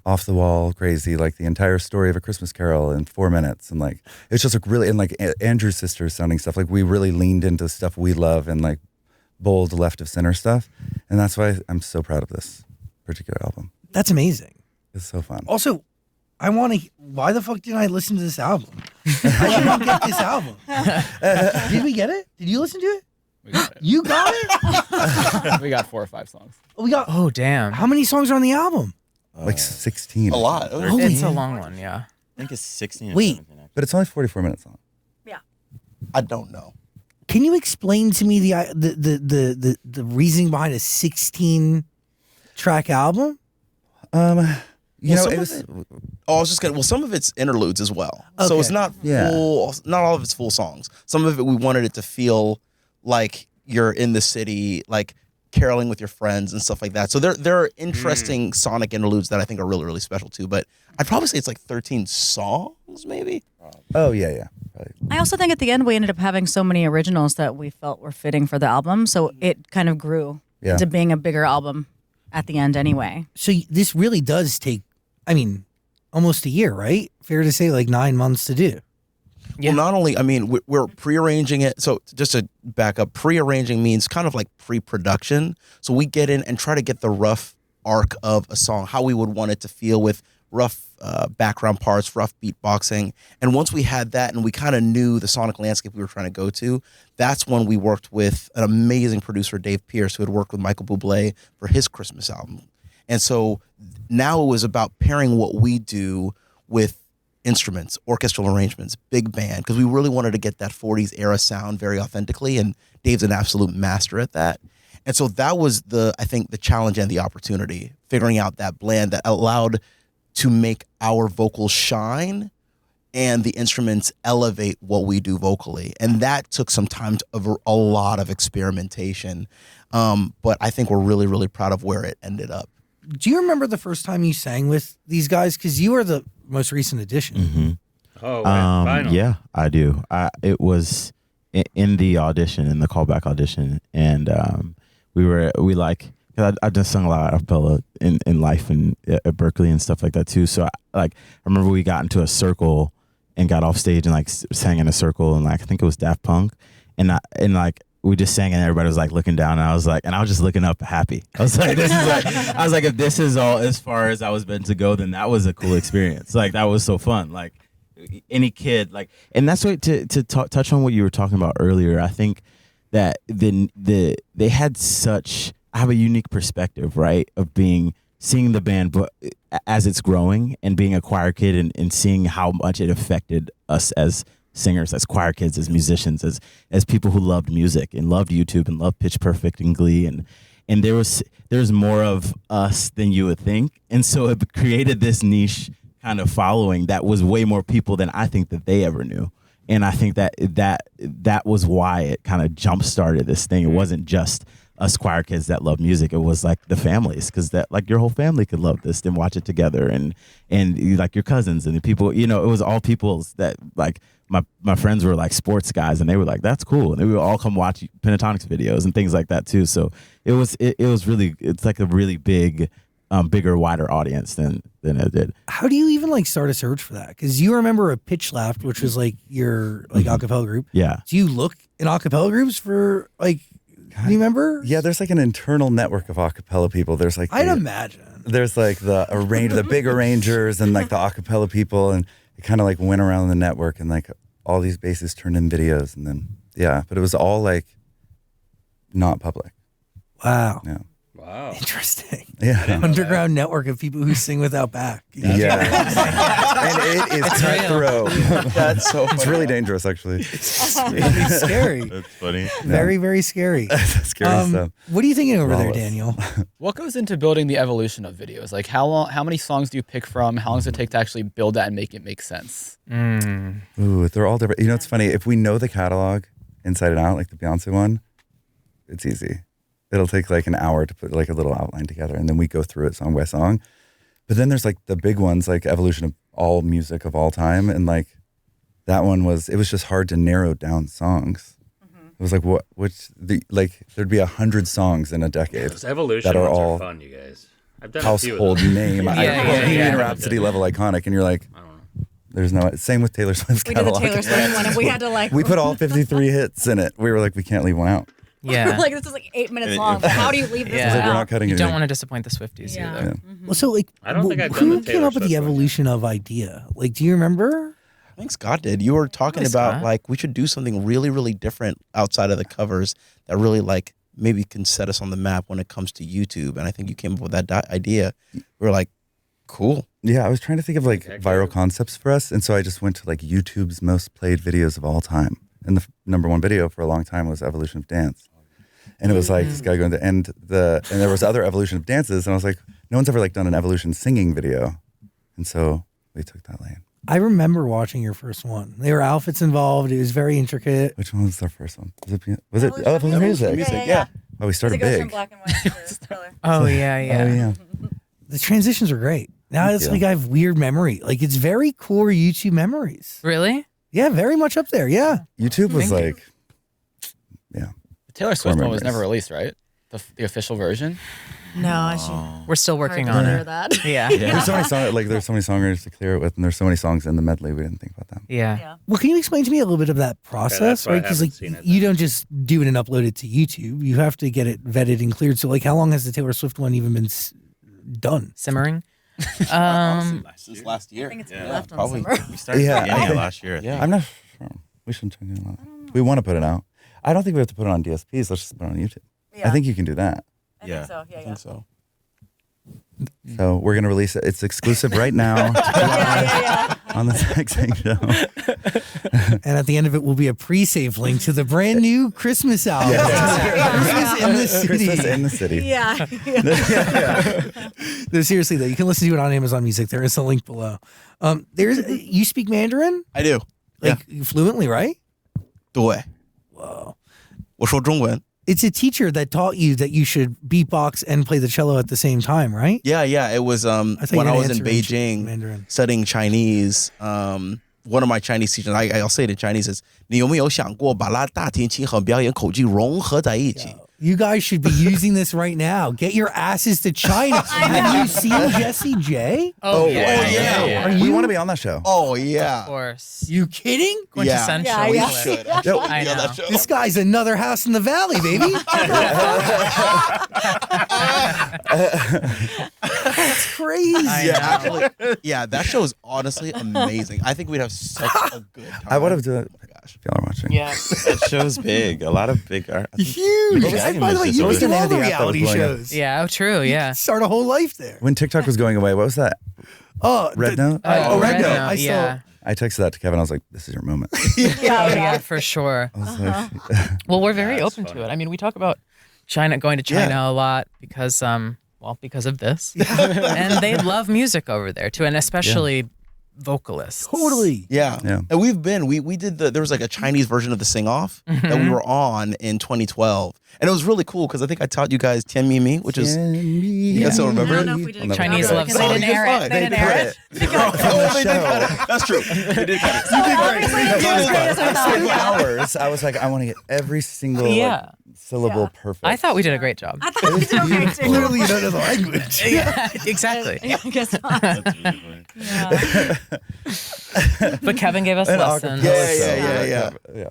off the wall crazy, like the entire story of A Christmas Carol in 4 minutes, and like it's just like really, and like Andrew's sisters sounding stuff, like we really leaned into stuff we love and like bold left of center stuff, and that's why I'm so proud of this particular album. That's amazing. It's so fun. Also, I want to. Why the fuck didn't I listen to this album? I didn't get this album. Did we get it? Did you listen to it? We got it. You got it? We got 4 or 5 songs. We got. Oh damn. How many songs are on the album? Like 16. a lot. Holy It's a man. long one, yeah. I think it's 16 or Wait. 17, actually. But it's only 44 minutes long. I don't know. Can you explain to me the reasoning behind a 16-track album? You know, some it of was, it- Oh, I was just gonna. Well, some of it's interludes as well, so Okay. it's not Yeah. full. Not all of it's full songs. Some of it we wanted it to feel like you're in the city, like caroling with your friends and stuff like that. So there are interesting sonic interludes that I think are really really special too. But I'd probably say it's like 13 songs, maybe. oh yeah. Probably. I also think at the end we ended up having so many originals that we felt were fitting for the album, so it kind of grew Yeah. into being a bigger album at the end anyway. So this really does take, almost a year, right? Fair to say, like 9 months to do. Yeah. Well, not only, we're pre-arranging it. So just to back up, pre-arranging means kind of like pre-production. So we get in and try to get the rough arc of a song, how we would want it to feel with rough background parts, rough beatboxing. And once we had that and we kind of knew the sonic landscape we were trying to go to, that's when we worked with an amazing producer, Dave Pierce, who had worked with Michael Bublé for his Christmas album. And so now it was about pairing what we do with instruments, orchestral arrangements, big band, because we really wanted to get that 40s era sound very authentically, and Dave's an absolute master at that. And so that was I think the challenge and the opportunity, figuring out that blend that allowed to make our vocals shine and the instruments elevate what we do vocally. And that took some time of a lot of experimentation. But I think we're really, really proud of where it ended up. Do you remember the first time you sang with these guys? Because you are the most recent addition. Mm-hmm. Oh, vinyl. Yeah, I do. It was in the audition, in the callback audition, and I've just sung a lot of acapella in life and at Berkeley and stuff like that too. So I remember we got into a circle and got off stage and like sang in a circle, and like I think it was Daft Punk, and we just sang and everybody was like looking down, and I was just looking up happy. I was like, if this is all as far as I was meant to go, then that was a cool experience. Like that was so fun. Like any kid, like, and that's what to touch on what you were talking about earlier. I think that they had I have a unique perspective, right, of seeing the band, but as it's growing and being a choir kid and seeing how much it affected us as singers, as choir kids, as musicians, as people who loved music and loved YouTube and loved Pitch Perfect and Glee, and there's more of us than you would think, and so it created this niche kind of following that was way more people than I think that they ever knew. And I think that was why it kind of jump started this thing. It wasn't just us choir kids that love music. It was like the families, because that like your whole family could love this and watch it together, and like your cousins and the people. You know, it was all people's that like my friends were like sports guys, and they were like, that's cool, and they would all come watch Pentatonix videos and things like that too. So it was really, it's like a really big. Bigger, wider audience than it did. How do you even like start a search for that? Because you remember a Pitch Left, which was like your like acapella group. Yeah. Do you look in acapella groups for like? Do you remember? Yeah, there's like an internal network of acapella people. There's like I'd imagine. There's like the big arrangers and like the acapella people, and it kind of like went around the network, and like all these bases turned in videos, and then but it was all like not public. Wow. Yeah. Wow. Interesting. Yeah. Underground network of people who sing without back. Yeah. And it is cutthroat. That's so funny. It's really dangerous, actually. It's scary. That's funny. Very, very scary. Scary stuff. What are you thinking over there, Lawless. Daniel? What goes into building the evolution of videos? Like how many songs do you pick from? How long does it take to actually build that and make it make sense? Ooh, they're all different. You know, it's funny. If we know the catalog inside and out, like the Beyonce one, it's easy. It'll take like an hour to put like a little outline together, and then we go through it song by song. But then there's like the big ones, like Evolution of all music of all time, and like that one it was just hard to narrow down songs. It was like there'd be 100 songs in a decade. Those evolution that are ones all are fun, you guys. I've done a few of household them. name, Bohemian Rhapsody level iconic, and you're like, I don't know. there's no. Same with Taylor Swift's We did the catalog. Taylor Swift one, and we had to like. We put all 53 hits in it. We were like, we can't leave one out. Yeah. like this is like 8 minutes long. But how do you leave this Yeah. It's like we're out? not cutting You it. don't want to disappoint the Swifties Yeah. either. Well, so like, I don't think I've done who the came Taylor up with the Swift one. evolution of idea? Like, do you remember? I think Scott did. You were talking Really, about Scott? like we should do something really, really different outside of the covers that really like maybe can set us on the map when it comes to YouTube. And I think you came up with that idea. We were like, cool. Yeah, I was trying to think of like Heck viral yeah. concepts for us, and so I just went to like YouTube's most played videos of all time, and the number one video for a long time was Evolution of Dance, and it was like this guy going to and there was other Evolution of Dances, and I was like, no one's ever like done an Evolution singing video, and so we took that lane. I remember watching your first one. There were outfits involved. It was very intricate. Which one was our first one? Was it Evolution Music? Yeah. Oh, we started It goes from big. black and white to color. Oh yeah, yeah. Oh yeah. The transitions are great. Now it's you. like I have weird memory. Like it's very core YouTube memories. Really? Yeah, very much up there. Yeah. YouTube was Thank you. like, yeah. The Taylor Swift one was memories. never released, right? The official version. No, I should. We're still working hard on to hear it. that. Yeah. There's so many there's so many songwriters to clear it with, and there's so many songs in the medley we didn't think about that. Yeah. Yeah. Well, can you explain to me a little bit of that process, why I right? Because like haven't seen it, you though. don't just do it and upload it to YouTube. You have to get it vetted and cleared. So like, how long has the Taylor Swift one even been done? Simmering. Since last year. I think it's been left on probably. summer. We started Yeah, at the beginning I of think- last year. Yeah. I'm not sure. We shouldn't check it out. We want to put it out. I don't think we have to put it on DSPs. Let's just put it on YouTube. Yeah. I think you can do that. I Yeah. think so. Yeah, I yeah. think so. So we're gonna release it. It's exclusive right now. yeah. on this next show. And at the end of it will be a pre-save link to the brand new Christmas album. Christmas in the City. Christmas in the City. Yeah. No, seriously though, you can listen to it on Amazon Music. There is a link below. You speak Mandarin? I do. Like fluently, right? 对， Whoa. 我说中文。 It's a teacher that taught you that you should beatbox and play the cello at the same time, right? Yeah, yeah. It was thought you when were I gonna was in answer Beijing Mandarin. studying Chinese. One of my Chinese teachers, I'll say it in Chinese, is 你有没有想过把拉大提琴和表演口技融合在一起? You guys should be using this right now. Get your asses to China. Have you seen Jessie J? Oh, yeah. Are We you? want to be on that show. Oh, yeah. Of course. You kidding? Quintessential. Yeah, we yeah. should. Yo, I know. This guy's another house in the valley, baby. That's crazy. I Yeah, know. actually, yeah, that show is honestly amazing. I think we'd have such a good time. I would have done it. Oh my gosh. If y'all are watching. Yeah. That show's big. A lot of big art. Huge. What was And that by the way, music? you What was can do the name all of the the app that was reality blowing up? shows. Yeah. Oh, true. Yeah. Start a whole life there. When TikTok was going away, what was that? Oh, Red Note? Oh, Red Red Note. Note, I saw. yeah. I texted that to Kevin. I was like, this is your moment. Yeah, for sure. I was like, Well, we're very That's open funny. to it. I mean, we talk about going to China a lot because, because of this. And they love music over there too, and especially vocalists. Totally. Yeah. Yeah. And we did there was like a Chinese version of the Sing Off that we were on in 2012. And it was really cool because I think I taught you guys Tian Mi Mi, which is, you guys still I remember don't it? know if we did On a the- Chinese good love job because they song. didn't air it. They didn't air it. Oh, they did cut it. That's true. They did cut it. Obviously, it's not as great as I thought. for Yeah. hours, I was like, I want to get every single Yeah. syllable perfect. I thought we did a great job. I thought we did okay too. Clearly, you don't know the language. Yeah, exactly. I guess not. Yeah. But Kevin gave us An lessons. acapella Yeah. show. Yeah.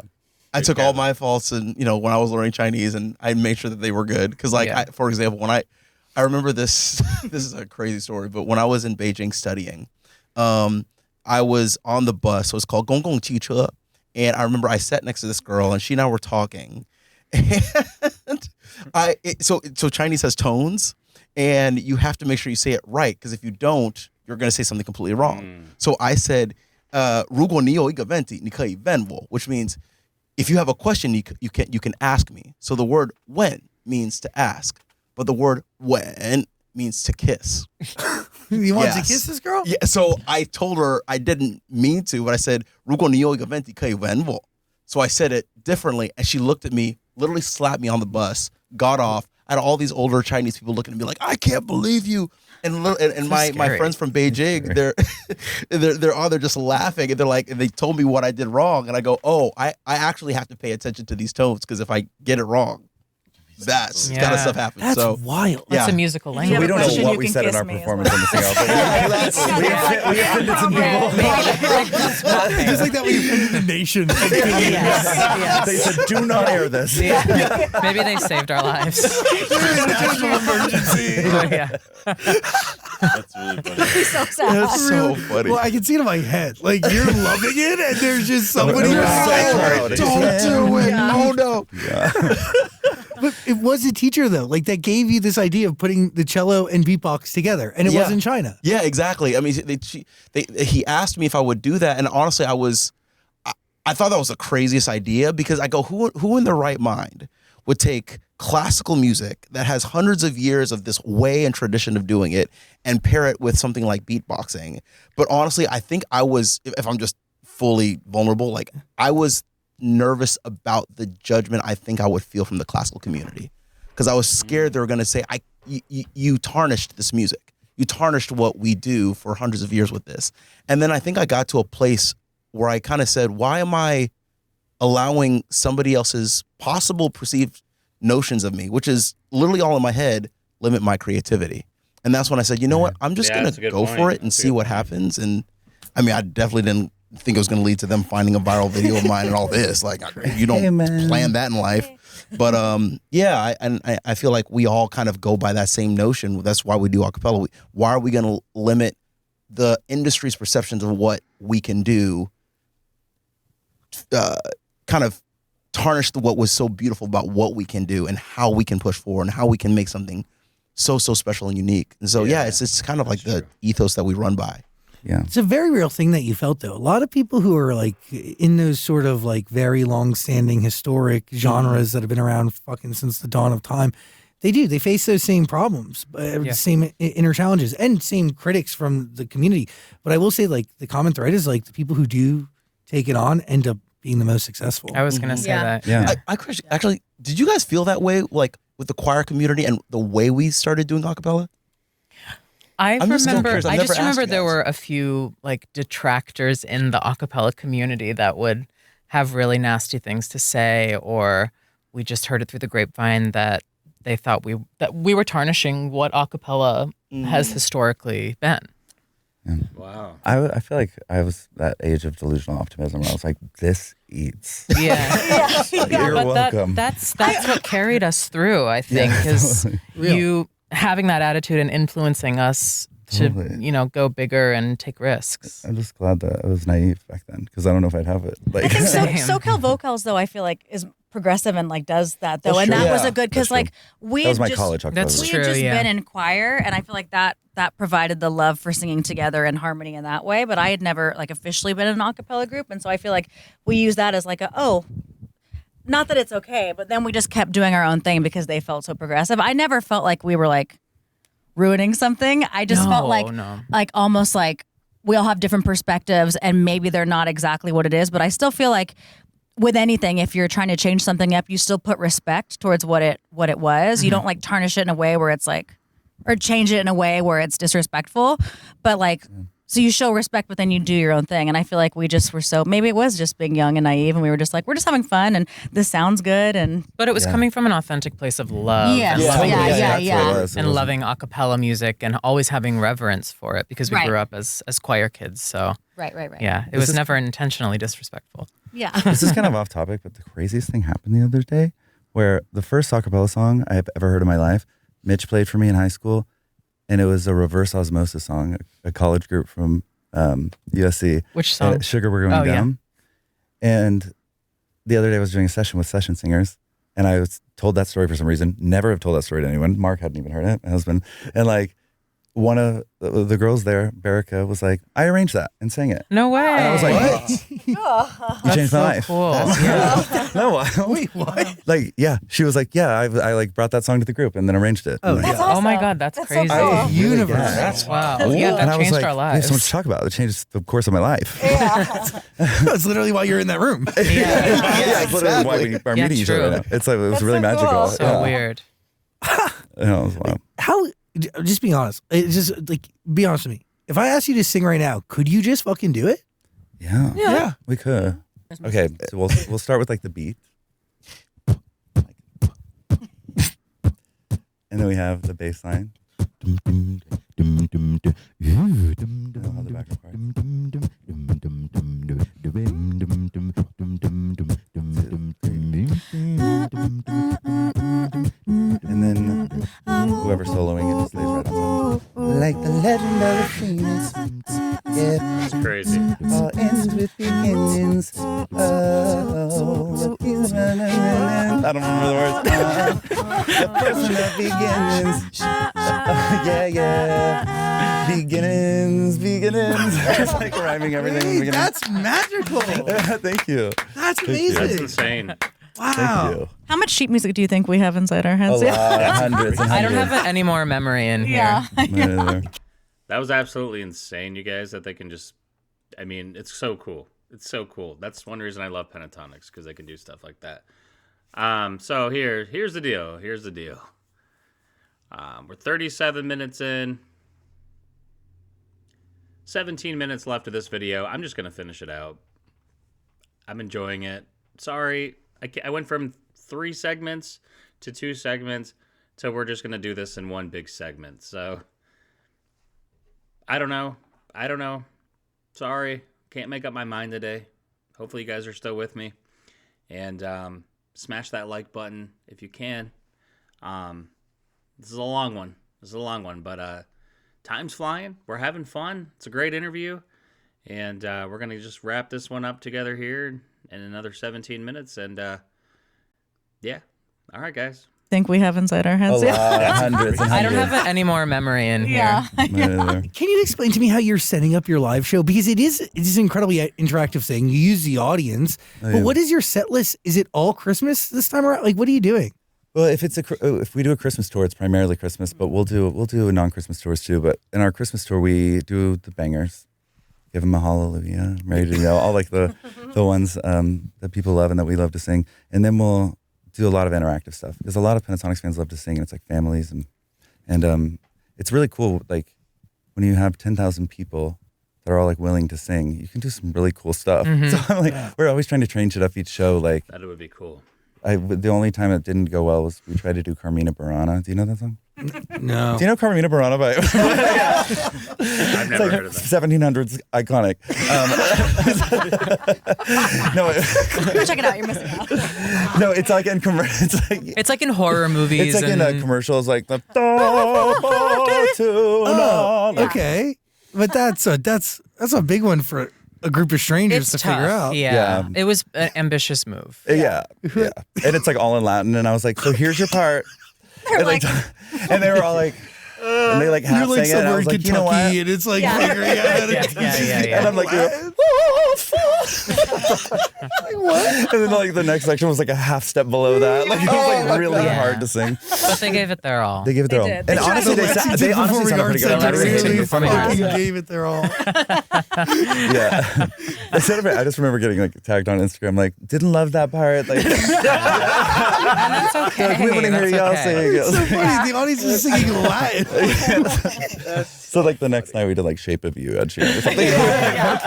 I took all my faults and when I was learning Chinese, and I made sure that they were good. Because for example, when I remember this, this is a crazy story, but when I was in Beijing studying, I was on the bus. So it's called 公共汽车, and I remember I sat next to this girl, and she and I were talking, and so Chinese has tones, and you have to make sure you say it right, because if you don't, you're going to say something completely wrong. So I said, 如果你有一个问题，你可以问我, which means if you have a question, you can ask me. So the word when means to ask, but the word when means to kiss. You want to Yes. kiss this girl? Yeah. So I told her I didn't mean to, but I said 如果你有一个问题可以问我. So I said it differently, and she looked at me, literally slapped me on the bus, got off. I had all these older Chinese people looking at me like, I can't believe you. And my scary. friends from Beijing, they're just laughing, and they're like, and they told me what I did wrong, and I go, oh, I actually have to pay attention to these tones, because if I get it wrong, that's kind Yeah. of stuff happens. That's so wild. That's Yeah. a musical If you language. have We a don't know question, what you we can said in kiss our me as performance well. on the single, but we offended some people. Just like that, we offended the nation. Yes. They said, do not air this. Yeah. Maybe they saved our lives. National emergency. Yeah. That's really funny. So sad. That's so funny. Well, I can see it in my head. Like you're loving it, and there's just somebody We're who's so like, proud. "Don't do it." Yeah. Oh no. But it was a teacher though, like that gave you this idea of putting the cello and beatbox together, and it Yeah. was in China. Yeah, exactly. I mean, he asked me if I would do that, and honestly, I thought that was the craziest idea, because I go, who in their right mind would take classical music that has hundreds of years of this way and tradition of doing it and pair it with something like beatboxing? But honestly, I think I was, if I'm just fully vulnerable, like I was nervous about the judgment I think I would feel from the classical community, because I was scared they were going to say, you tarnished this music. You tarnished what we do for hundreds of years with this. And then I think I got to a place where I kind of said, why am I allowing somebody else's possible perceived notions of me, which is literally all in my head, limit my creativity? And that's when I said, you know what? I'm just Yeah, going that's a to good go point. for it and That's a see good what point. happens. And I mean, I definitely didn't think it was going to lead to them finding a viral video of mine and all this. Like, you don't Hey, man. plan that in life. But yeah, I feel like we all kind of go by that same notion. That's why we do acapella. Why are we going to limit the industry's perceptions of what we can do? Kind of tarnish what was so beautiful about what we can do and how we can push forward and how we can make something so special and unique. And so yeah, it's kind of like the ethos that we run by. Yeah. It's a very real thing that you felt, though. A lot of people who are like in those sort of like very long-standing historic genres that have been around fucking since the dawn of time, they face those same problems, same inner challenges, and same critics from the community. But I will say, like, the common thread is like the people who do take it on end up being the most successful. I was gonna say that. Yeah. Actually, did you guys feel that way, like with the choir community and the way we started doing acapella? I I'm just still remember. curious. I've I never just asked remember you there guys. were a few like detractors in the acapella community that would have really nasty things to say, or we just heard it through the grapevine that they thought we were tarnishing what acapella has historically been. Wow. I feel like I was that age of delusional optimism where I was like, this eats. Yeah. You're But welcome. that's what carried us through, I think, is you having that attitude and influencing us to, Totally. go bigger and take risks. I'm just glad that I was naive back then because I don't know if I'd have it. Like, I think Same. SoCal Vocals, though, I feel like is progressive and like does that though, That's and true. that was Yeah, a good because that's like we that was my just, college. That's we acapella. true. had just yeah. been in choir, and I feel like that provided the love for singing together and harmony in that way. But I had never like officially been in an a cappella group, and so I feel like we use that as like not that it's okay, but then we just kept doing our own thing because they felt so progressive. I never felt like we were like ruining something. I just felt like almost like we all have different perspectives and maybe they're not exactly what it is, but I still feel like with anything, if you're trying to change something up, you still put respect towards what it was. You don't like tarnish it in a way where it's like, or change it in a way where it's disrespectful, but like, so you show respect, but then you do your own thing. And I feel like we just were maybe it was just being young and naive, and we were just like, we're just having fun, and this sounds good, and But it was coming from an authentic place of love. Yes. and Yeah, loving yeah, music yeah, That's yeah. what it was. It and wasn't- loving a cappella music and always having reverence for it because we Right. grew up as choir kids. So right. yeah, it This was is- never intentionally disrespectful. Yeah. This is kind of off topic, but the craziest thing happened the other day where the first acapella song I have ever heard in my life, Mitch played for me in high school, and it was a reverse osmosis song, a college group from USC. Which song? Sugar We're Going Oh, yeah. Down. And the other day I was doing a session with session singers, and I was told that story for some reason. Never have told that story to anyone. Mark hadn't even heard it, my husband. And like one of the girls there, Berica, was like, I arranged that and sang it. No way. And I was like, what? You That's changed so my life. cool. No, wait, what? Like, yeah, she was like, yeah, I like brought that song to the group and then arranged it. Oh, And, like, yeah. Oh my God, that's crazy. cool. Universe. Yeah. That's wow. Yeah, that and I was changed like, our we have so much lives. to talk about. It changed the course of my life. That's literally why you're in that room. Yeah. Yeah, it's literally why we are Yeah, meeting each other true. right now. It's like, it was really magical. So Yeah. weird. You know, it was wild. How? Just being honest. It's just like be honest with me. If I asked you to sing right now, could you just fucking do it? Yeah. We could. Okay, so we'll start with like the beat. And then we have the bass line. And I'll have the backup part. And then whoever's soloing it just lays right on top. Like the legend of the Phoenix. Yeah. It's crazy. All ends with beginnings. Oh, I don't remember the words. The person of beginnings. Yeah. Beginnings. It's like rhyming everything in the beginning. That's magical. Thank you. That's Thank you. amazing. That's insane. Thank Wow. you. How much sheet music do you think we have inside our A heads? lot, hundreds and I don't hundreds. have any more memory in here. Yeah. Yeah. That was absolutely insane, you guys, that they can just, I mean, it's so cool. It's so cool. That's one reason I love Pentatonix, because they can do stuff like that. So here's the deal. We're 37 minutes in. 17 minutes left of this video. I'm just going to finish it out. I'm enjoying it. Sorry. I went from 3 segments to 2 segments to we're just going to do this in one big segment. So I don't know. Sorry. Can't make up my mind today. Hopefully you guys are still with me. And smash that like button if you can. This is a long one. But time's flying. We're having fun. It's a great interview. And we're going to just wrap this one up together here in another 17 minutes. And yeah. All right, guys. think we have inside our A heads? lot, hundreds and I don't hundreds. have any more memory in here. Yeah. Can Can you explain to me how you're setting up your live show? Because it's an incredibly interactive thing. You use the audience, but what is your set list? Is it all Christmas this time around? Like, what are you doing? Well, if we do a Christmas tour, it's primarily Christmas, but we'll do non-Christmas tours too. But in our Christmas tour, we do the bangers, Give Him a Hallelujah, Mary to Know, all like the ones that people love and that we love to sing. And then we'll do a lot of interactive stuff because a lot of Pentatonix fans love to sing, and it's like families and it's really cool. Like when you have 10,000 people that are all like willing to sing, you can do some really cool stuff. So I'm like, we're always trying to change it up each show. Like That would be cool. the only time it didn't go well was we tried to do Carmina Burana. Do you know that song? No. Do you know Carmina Burana by? I've never heard of that. 1700s iconic. No, Go check it out. You're missing out. no, it's like in It's like in horror movies. it's like in commercials, like the. Okay, but that's a big one for a group of strangers It's to figure out. Yeah. It was an ambitious move. Yeah, and it's like all in Latin, and I was like, so here's your part. And, like, and they were all like, and they like half You're like sang it, and I somewhere in was like, you know what? Kentucky, and it's like figuring out. Yeah. And I'm like, what? And then like the next section was like a half step below that. Like it was like really hard to sing. But they gave it their all. They gave it their all. did. And They tried. honestly, they honestly sounded pretty good. Center Really From fucking Arts. gave it their all. Yeah. I just remember getting like tagged on Instagram, like, didn't love that part. Like, That's okay. like we want to hear y'all So sing. funny. The audience is singing Latin. So like the next night we did like Shape of You, Ed Sheeran or something.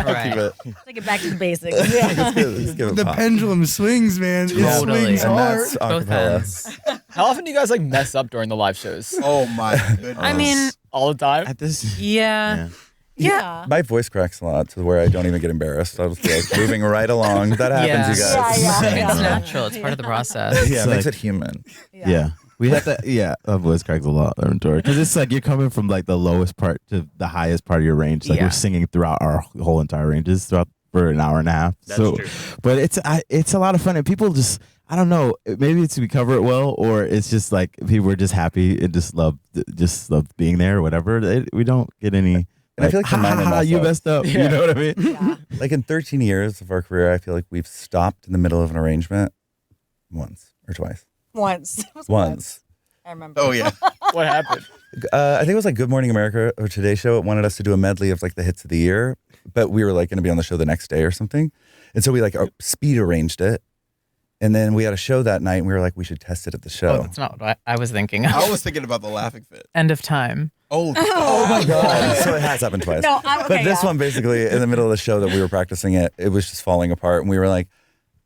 Right. Take it back to the basics. Let's give it a The pop. pendulum swings, man. It Totally. swings And hard. that's Both acapella. ends. How often do you guys like mess up during the live shows? Oh my goodness. I mean, All the time? At this, yeah. Yeah. My voice cracks a lot to where I don't even get embarrassed. I'll just be like moving right along. That happens, you guys. It's natural. It's part of the process. Yeah, It's it makes like- it human. yeah. We had to, our voice cracks a lot on tour because it's like you're coming from like the lowest part to the highest part of your range. Like Yeah. we're singing throughout our whole entire ranges throughout for an hour and a half. That's so, true. but it's a lot of fun and people just I don't know maybe it's we cover it well or it's just like people are just happy and just love being there or whatever. We don't get any. And I feel like the minor mess you up. messed up. You know what I mean? Like in 13 years of our career, I feel like we've stopped in the middle of an arrangement once or twice. Once. It was Once. I remember. Oh yeah. What happened? I think it was like Good Morning America or Today Show. It wanted us to do a medley of like the hits of the year, but we were like going to be on the show the next day or something. And so we like speed arranged it. And then we had a show that night and we were like, we should test it at the Oh, show. that's not what I was thinking. I was thinking about the laughing fit. End of time. Oh, my God. So it has happened twice. No, I'm okay. But this one basically in the middle of the show that we were practicing it was just falling apart. And we were like,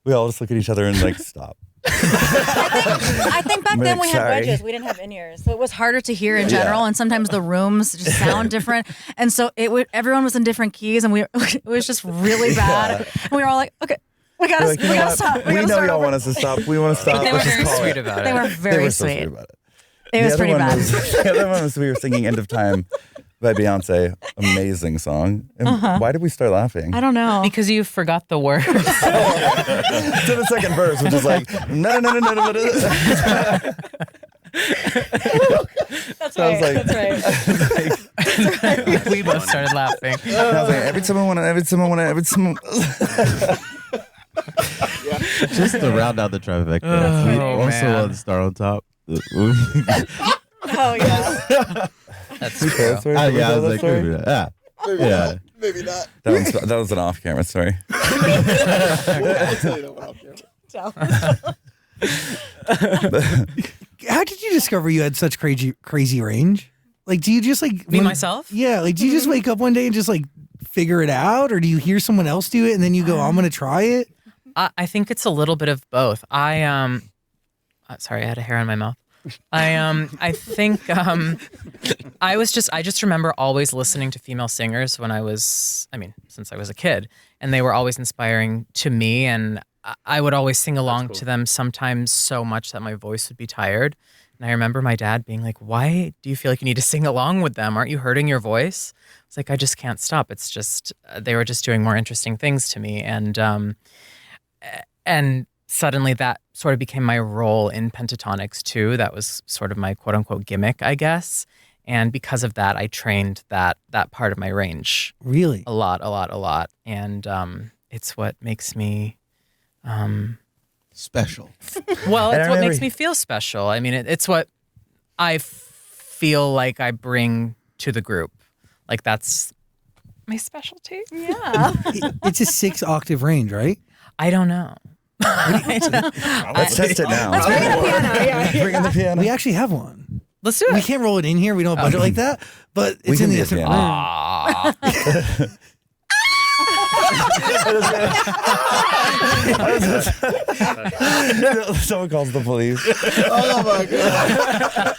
we all just look at each other and like, stop. I think back I'm then like, we had sorry. wedges. We didn't have in-ears. So it was harder to hear in general. And sometimes the rooms just sound different. And so everyone was in different keys and it was just really bad. And we were all like, okay, we We're gotta, like, you we know gotta what? stop. We gotta know start y'all over. want us to stop. We want to stop. But they were Let's just very call sweet it. about They it. were They very were so sweet. sweet about it. It was the pretty other bad. one the other one was we were singing End of Time by Beyonce. Amazing song. And why did we start laughing? I don't know. Because you forgot the words. To the second verse, which is like, no. That's So I was right. like- That's right. We both started laughing. And I was like, every time I want to. Just to round out the trifecta. we Oh, also man. want to start on top. Oh, yeah. That's true. I was like, maybe not. Yeah. maybe not. That was an off-camera story. I'll tell you that one off camera. How did you discover you had such crazy range? Like, do you just like Me, myself? Yeah, like do you just wake up one day and just like figure it out, or do you hear someone else do it and then you go, I'm gonna try it? I think it's a little bit of both. Sorry, I had a hair on my mouth. I think I just remember always listening to female singers since I was a kid, and they were always inspiring to me, and I would always sing along to them, sometimes so much that my voice would be tired. And I remember my dad being like, "Why do you feel like you need to sing along with them? Aren't you hurting your voice?" It's like, I just can't stop. It's just they were just doing more interesting things to me, and suddenly that sort of became my role in Pentatonix too. That was sort of my quote unquote gimmick, I guess. And because of that, I trained that part of my range Really? a lot. And it's what makes me, Special. well, And I it's what makes remember- me feel special. I mean, it's what I feel like I bring to the group. Like that's my specialty. Yeah. It's a 6-octave range, right? I don't know. Let's test it now. Bring in the piano. We actually have one. Let's do We it. can't roll it in here. We don't have a budget like that, but We it's in can the do a piano. Aw. Someone calls the police. Oh my god.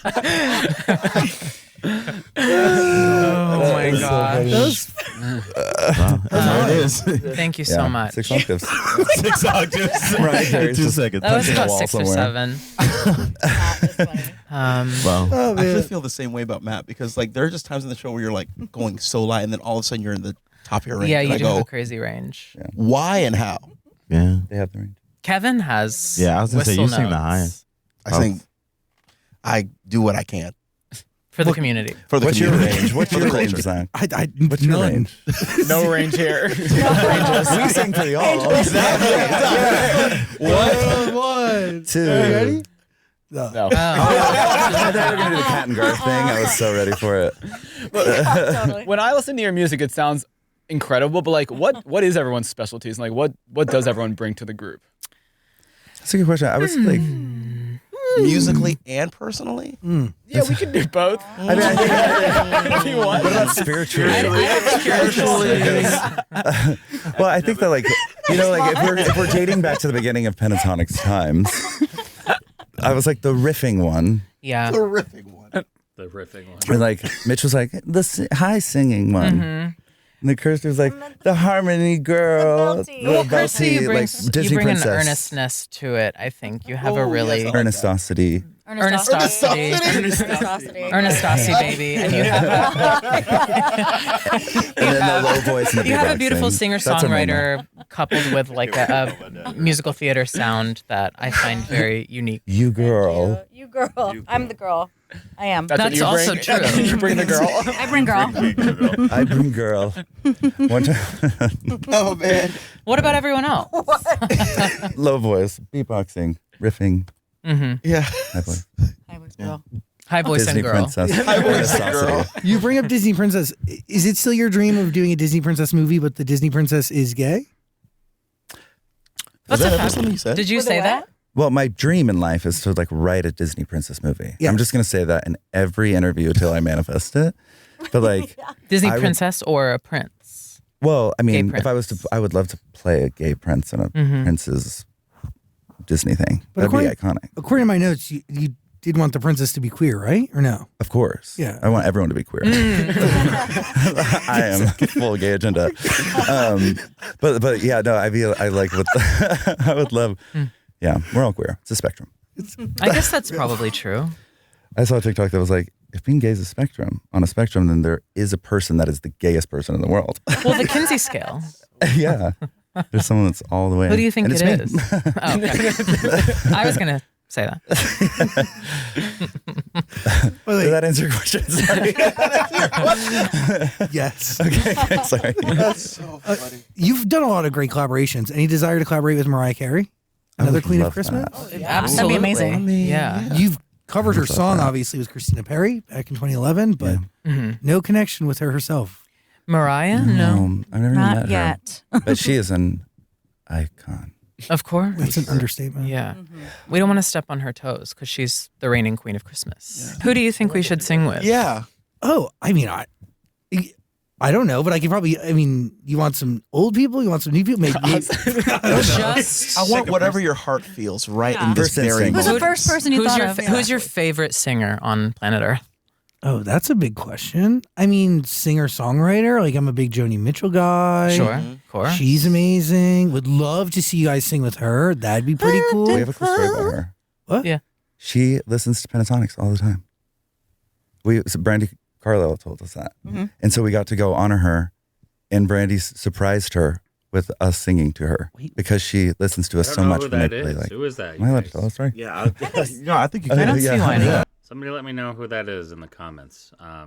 Oh my gosh. Those, There it is. Thank you so much. 6 octaves. 6 octaves. Right, Carrie's 2 just seconds. That was punching a about wall 6 or somewhere. 7. Wow. oh, I actually man. feel the same way about Matt because like there are just times in the show where you're like going so light and then all of a sudden you're in the top of your range. Yeah, and you I do have go, a crazy range. why and how? Yeah. They have the range. Kevin has Yeah, I was gonna say, you whistle sing the notes highest. I think I do what I can for the community. for the What's your community. range? What's For the your range, culture. Zach? What's Your range? No range here. We sing for the all. One. 2. Ready? No. Oh. I thought we were gonna do the cat and Garth thing. I was so ready for it. Totally. When I listen to your music, it sounds incredible. But like, what is everyone's specialties? And like, what does everyone bring to the group? That's a good question. I was like, Musically and personally. Yeah, we can do both. I mean, I think, If you want. what about spiritually? Spiritually. Well, I think that like, you know, like if we're dating back to the beginning of Pentatonix times, I was like the riffing one. Yeah. Terrific one. The riffing one. And like Mitch was like the high singing one. And then Kirsty was like the harmony girl. belty. The Kirsty, you belty, bring, like Disney you bring princess. an earnestness to it. I think you have a Oh, really yes. Earnestosity. earnestosity. Earnestosity, baby. And you have And then the low voice and the you have a beatboxing. beautiful That's a moment. singer-songwriter coupled with like a musical theater sound that I find very unique. You girl. You girl. I'm the girl. I am. That's what That's you also bring. true. You bring the girl. I bring girl. I bring girl. One time, Oh man. What about everyone else? low voice, beatboxing, riffing. Yeah. High voice. I was girl. High voice Disney and girl. princess. High voice and Earnestosity. You bring up Disney Princess. Is it still your dream of doing a Disney Princess movie, but the Disney Princess is gay? What's that a ever something you said? Did you say that? Well, my dream in life is to like write a Disney princess movie. Yeah. I'm just gonna say that in every interview until I manifest it. But like, Disney I would- princess or a prince? well, I mean, Gay if I was to, I would love to play a gay prince in a prince's Disney thing. But That'd be iconic. According to my notes, you did want the princess to be queer, right? Or no? Of course. Yeah. I want everyone to be queer. I am full gay agenda. But yeah, no, I like what I would love. Yeah, we're all queer. It's a spectrum. I guess that's probably true. I saw a TikTok that was like, if being gay is a spectrum, on a spectrum, then there is a person that is the gayest person in the world. Well, the Kinsey scale. Yeah. There's someone that's all the way. Who do you think and it it's me. is? Oh, okay. I was going to say that. Did that answer your question? Sorry. Yes. Okay, sorry. That's so funny. You've done a lot of great collaborations. Any desire to collaborate with Mariah Carey? Another would Queen of love Christmas? that. Absolutely. That'd be amazing. Yeah. You've covered her song, obviously, with Christina Perry back in 2011, but no connection with her herself. Mariah? No. I've never even Not met yet. her. But she is an icon. Of course. That's an understatement. Yeah. We don't want to step on her toes because she's the reigning queen of Christmas. Who do you think we should sing with? Yeah. Oh, I mean, I don't know, but I could probably, I mean, you want some old people? You want some new people? Maybe. Just I want whatever your heart feels right in this First very instinct. Who's moment. the first person you thought of? Who's your favorite singer on planet Earth? Oh, that's a big question. I mean, singer-songwriter. Like, I'm a big Joni Mitchell guy. Sure. Of course. She's amazing. Would love to see you guys sing with her. That'd be pretty cool. We have a cool story about her. What? Yeah. She listens to Pentatonix all the time. Brandy Carlisle told us that. And so we got to go honor her, and Brandy surprised her with us singing to her because she listens to us I so don't know much who when they that play is. like. Who is that? Am I allowed to guys? tell that story? Yeah, no, I think you I can. don't see why not. Somebody let me know who that is in the comments. I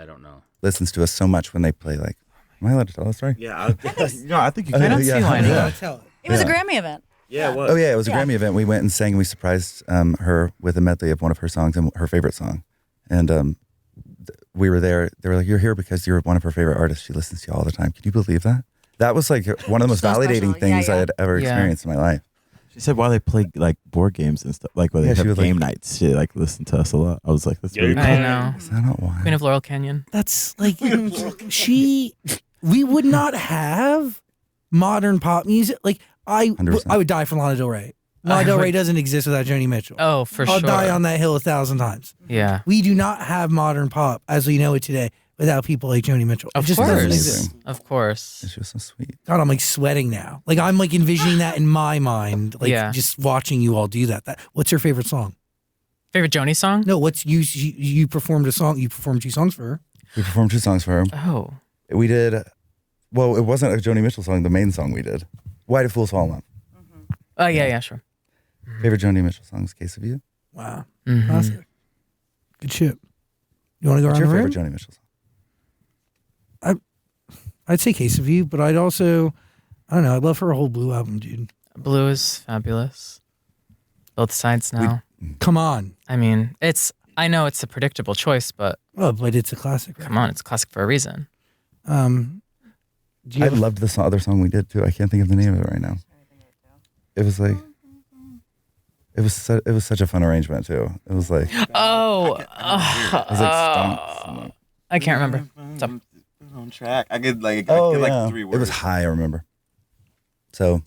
don't know. Listens to us so much when they play like. Am I allowed to tell that story? Yeah, no, I think you I can. don't see why not. Yeah, tell it. It was a Yeah. Grammy event. Yeah, Oh yeah, it was a Yeah. Grammy event. We went and sang. We surprised her with a medley of one of her songs and her favorite song. And we were there. They were like, "You're here because you're one of her favorite artists. She listens to you all the time." Can you believe that? That was like one of the most So validating special. Yeah, things I yeah. had ever Yeah. experienced in my life. She said while they play like board games and stuff, like while they Yeah, she have would, like- game nights, she like listened to us a lot. I was like, that's really cool. I know. Is that not wild? Queen of Laurel Canyon. That's like we would not have modern pop music. Like I 100%. would die for Lana Del Rey. Lana Del Rey doesn't exist without Joni Mitchell. Oh, for I'll sure. die on that hill 1,000 times. Yeah. We do not have modern pop as we know it today without people like Joni Mitchell. Of it just doesn't course. exist. Of course. It's just so sweet. God, I'm like sweating now. Like I'm like envisioning that in my mind. Like Yeah. just watching you all do that. What's your favorite song? Favorite Joni song? No, what's you performed a song? You performed 2 songs for her. We performed 2 songs for her. Oh. We did. Well, it wasn't a Joni Mitchell song. The main song we did. Why Do Fools Fall in Love? Oh, yeah, sure. Favorite Joni Mitchell songs? Case of You. Wow, Mhm. classic. Good shit. You want to go What's around your the room? favorite Joni Mitchell song? I'd say Case of You, but I'd also, I don't know, I love her whole Blue album, dude. Blue is fabulous. Both sides now. Come on. I mean, I know it's a predictable choice, but Oh, but it's a classic. Right? come on, it's a classic for a reason. Do you I have loved the other song we did too. I can't think of the name of it right now. It was like, it was such a fun arrangement too. It was like, it Oh, was like stomps. I can't remember. So, On track, I could like Oh yeah, it was high. I remember. So,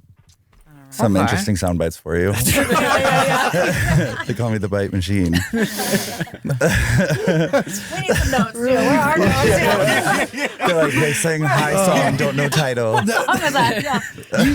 some Okay. interesting sound bites for you. They call me the bite machine. We need some notes too. Where are notes? They're like, they sang high song, don't know title.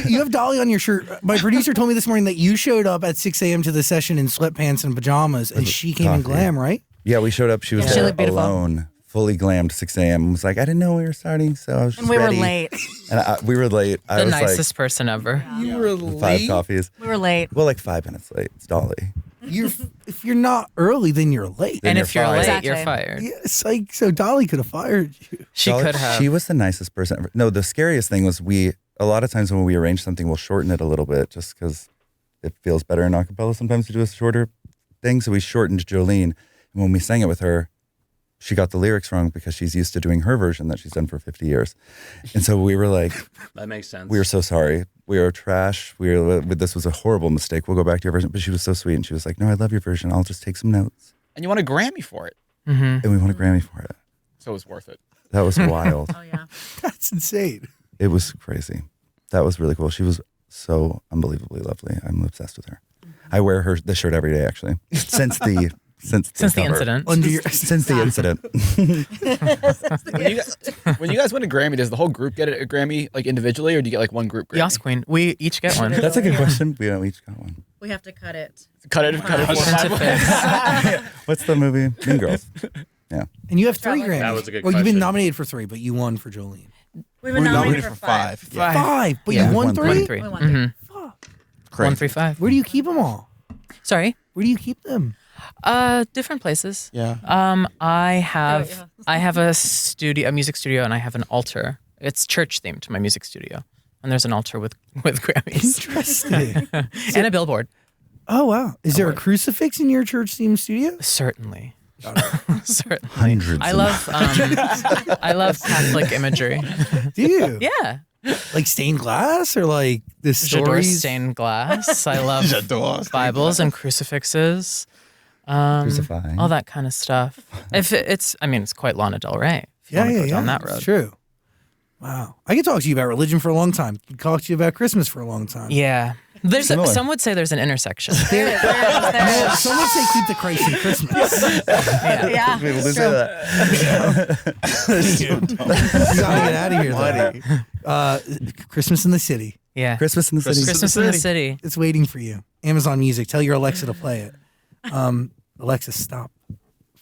you have Dolly on your shirt. My producer told me this morning that you showed up at 6 a.m. to the session in sweatpants and pajamas, and she came in coffee. glam, right? Yeah, we showed up. She was Yeah. She there looked beautiful. alone, fully glammed, 6 a.m. Was like, I didn't know we were starting, so I was just And we were ready. late. And we were late. I the was nicest person ever. You were like 5 coffees. We were late. Well, like 5 minutes late. It's Dolly. If you're not early, then you're late. Then And you're if you're fired. late, Exactly. you're fired. Yeah, it's like so Dolly could have fired you. She Dolly- could have. She was the nicest person ever. No, the scariest thing was a lot of times when we arrange something, we'll shorten it a little bit just because it feels better in acapella sometimes to do a shorter thing. So we shortened Jolene. And when we sang it with her, she got the lyrics wrong because she's used to doing her version that she's done for 50 years. And so we were like, That makes sense. we were so sorry. We were trash. This was a horrible mistake. We'll go back to your version. But she was so sweet. And she was like, no, I love your version. I'll just take some notes. And you won a Grammy for it. Mhm. And we won a Grammy for it. So it was worth it. That was wild. Oh yeah. That's insane. It was crazy. That was really cool. She was so unbelievably lovely. I'm obsessed with her. I wear the shirt every day, actually, since the cover. incident. Under your Since the incident. When you guys win a Grammy, does the whole group get a Grammy like individually, or do you get like one group Grammy? Yas Queen. We each get one. That's a good question. We each got one. We have to cut it. Cut it. 4 or 5 Fifth. What's the movie? Mean Girls. Yeah. and you have 3 Probably. Grammys. That was a good Well, you've been question. nominated for 3, but you won for Jolene. We've been nominated for 5. 5, but Yeah. you won Won 3. 1 3. We won three. Mhm. Fuck. 1 3 5. Where do you keep them all? Sorry. Where do you keep them? Different places. Yeah. I Yeah. have a music studio, and I have an altar. It's church themed, my music studio, and there's an altar with Grammys Interesting. and a billboard. Oh wow! Is there a crucifix in your church theme studio? Certainly. Certainly. Hundreds. I love Catholic imagery. Do you? Yeah. Like stained glass or like the J'adore stories? stained glass. I love Bibles and crucifixes. Crucifying. All that kind of stuff. It's quite Lana Del Rey. If you Yeah, wanna yeah, go yeah. down that It's road. true. Wow. I could talk to you about religion for a long time. I could talk to you about Christmas for a long time. Yeah. Similar. Some would say there's an intersection. There it is. Some would say keep the Christ in Christmas. Yeah. People do it's say true. that. You gotta get out of here, though. Christmas in the City. Yeah. Christmas in the city. Christmas in the city. It's waiting for you. Amazon Music. Tell your Alexa to play it. Alexa, stop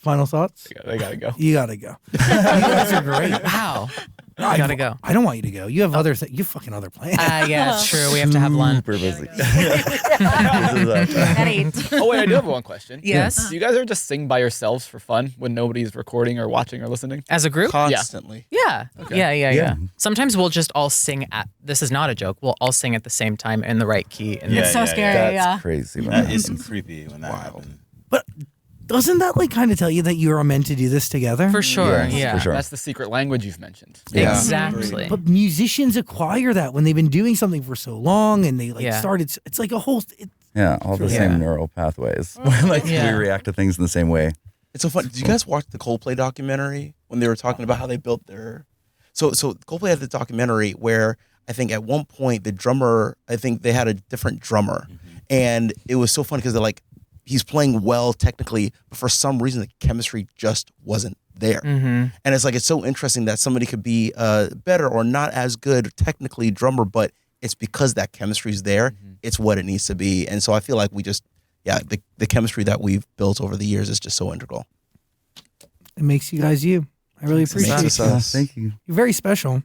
Final thoughts? They gotta go. You gotta go. You guys are great. Wow. I Gotta go. I don't want you to go. You have other you fucking other plans. Yeah, it's true. We have to have lunch. Super busy. Gotta eat. Oh wait, I do have one question. Yes. Do you guys ever just sing by yourselves for fun when nobody's recording or watching or listening? As a group? Constantly. Yeah. Yeah. Yeah. Yeah. Sometimes we'll just all sing at, this is not a joke, we'll all sing at the same time in the right key. And It's so scary. That's crazy. When That that is happens. creepy when that happens. But doesn't that like kind of tell you that you are meant to do this together? For sure. Yes, Yeah. for sure. That's the secret language you've mentioned. Yeah. Exactly. But musicians acquire that when they've been doing something for so long and they like Yeah. started. It's like a whole. Yeah, all the Yeah. same neural pathways. Like Yeah. we react to things in the same way. It's so fun. Did you guys watch the Coldplay documentary when they were talking about how they built their? So Coldplay had the documentary where I think at one point the drummer, I think they had a different drummer, and it was so fun because they're like, he's playing well technically, but for some reason the chemistry just wasn't there. Mm-hmm. And it's like it's so interesting that somebody could be better or not as good technically drummer, but it's because that chemistry is there. It's what it needs to be. And so I feel like we just, the chemistry that we've built over the years is just so integral. It makes you guys you. I really appreciate Makes it. us us. Thank you. You're very special.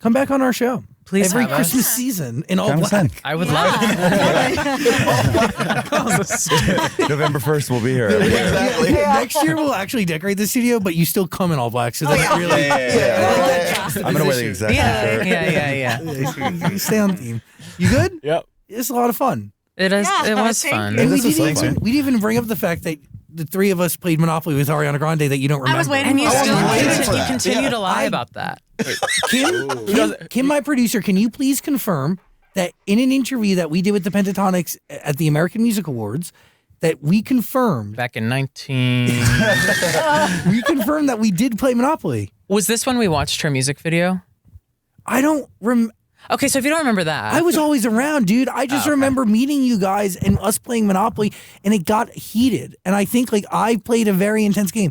Come back on our show. Please Every have us. Christmas season in all Count us in. black. I would love it. November 1st, we'll be here. Exactly. Next year we'll actually decorate the studio, but you still come in all black. So that really, I'm going to wear the exact Yeah. shirt. Yeah. you stay on theme. You good? Yep. It's a lot of fun. It is. Yeah, It was thank fun. you. And This was so fun. we didn't even bring up the fact that the three of us played Monopoly with Ariana Grande that you don't remember. I was waiting And you for still it. waiting for you that. continue to lie about that. Kim, my producer, can you please confirm that in an interview that we did with the Pentatonix at the American Music Awards, that we confirmed Back in 19. that we did play Monopoly? Was this when we watched her music video? I don't Okay, so if you don't remember that, I was always around, dude. I just remember meeting you guys and us playing Monopoly, and it got heated. And I think like I played a very intense game,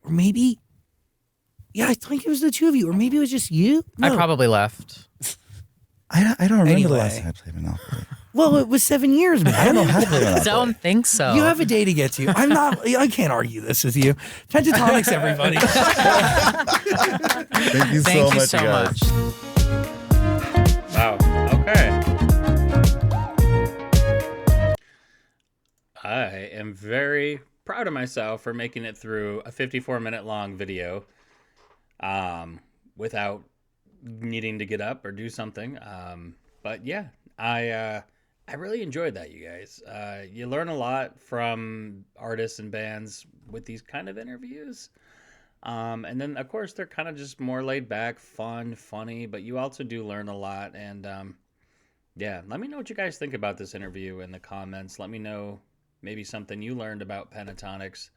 or maybe, yeah, I think it was the two of you, or maybe it was just you. I No. probably left. I don't remember Anyway. the last time I played Monopoly. Well, it was 7 years, man. I don't know how to play Monopoly. Don't think so. You have a day to get to. I'm not. I can't argue this with you. Pentatonix, everybody. Thank you so Thank you much, so you guys. much. Wow. Okay. I am very proud of myself for making it through a 54-minute long video without needing to get up or do something. But yeah, I really enjoyed that, you guys. You learn a lot from artists and bands with these kind of interviews. And then, of course, they're kind of just more laid back, fun, funny, but you also do learn a lot. And yeah, let me know what you guys think about this interview in the comments. Let me know maybe something you learned about Pentatonix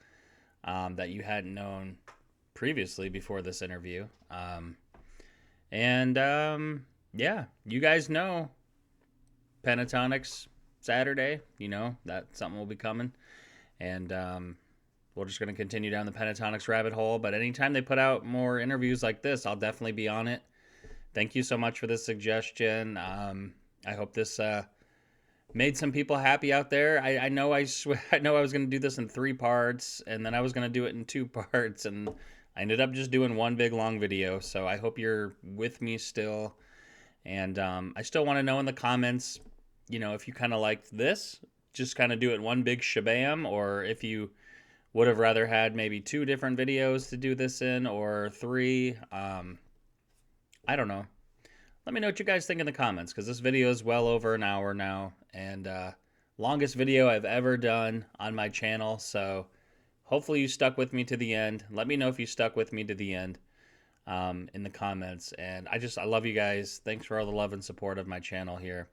that you hadn't known previously before this interview. Yeah, you guys know Pentatonix Saturday, you know, that something will be coming. And we're just going to continue down the Pentatonix rabbit hole. But anytime they put out more interviews like this, I'll definitely be on it. Thank you so much for this suggestion. I hope this made some people happy out there. I know I know I was going to do this in 3 parts, and then I was going to do it in 2 parts, and I ended up just doing one big long video. So I hope you're with me still. And I still want to know in the comments, you know, if you kind of liked this, just kind of do it one big shabam, or if you would have rather had maybe 2 different videos to do this in, or 3. I don't know. Let me know what you guys think in the comments, because this video is well over an hour now, and longest video I've ever done on my channel. So hopefully you stuck with me to the end. Let me know if you stuck with me to the end in the comments. And I love you guys. Thanks for all the love and support of my channel here.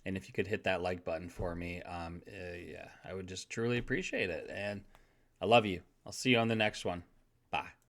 And if you could hit that like button for me, yeah, I would just truly appreciate it. And I love you. I'll see you on the next one. Bye.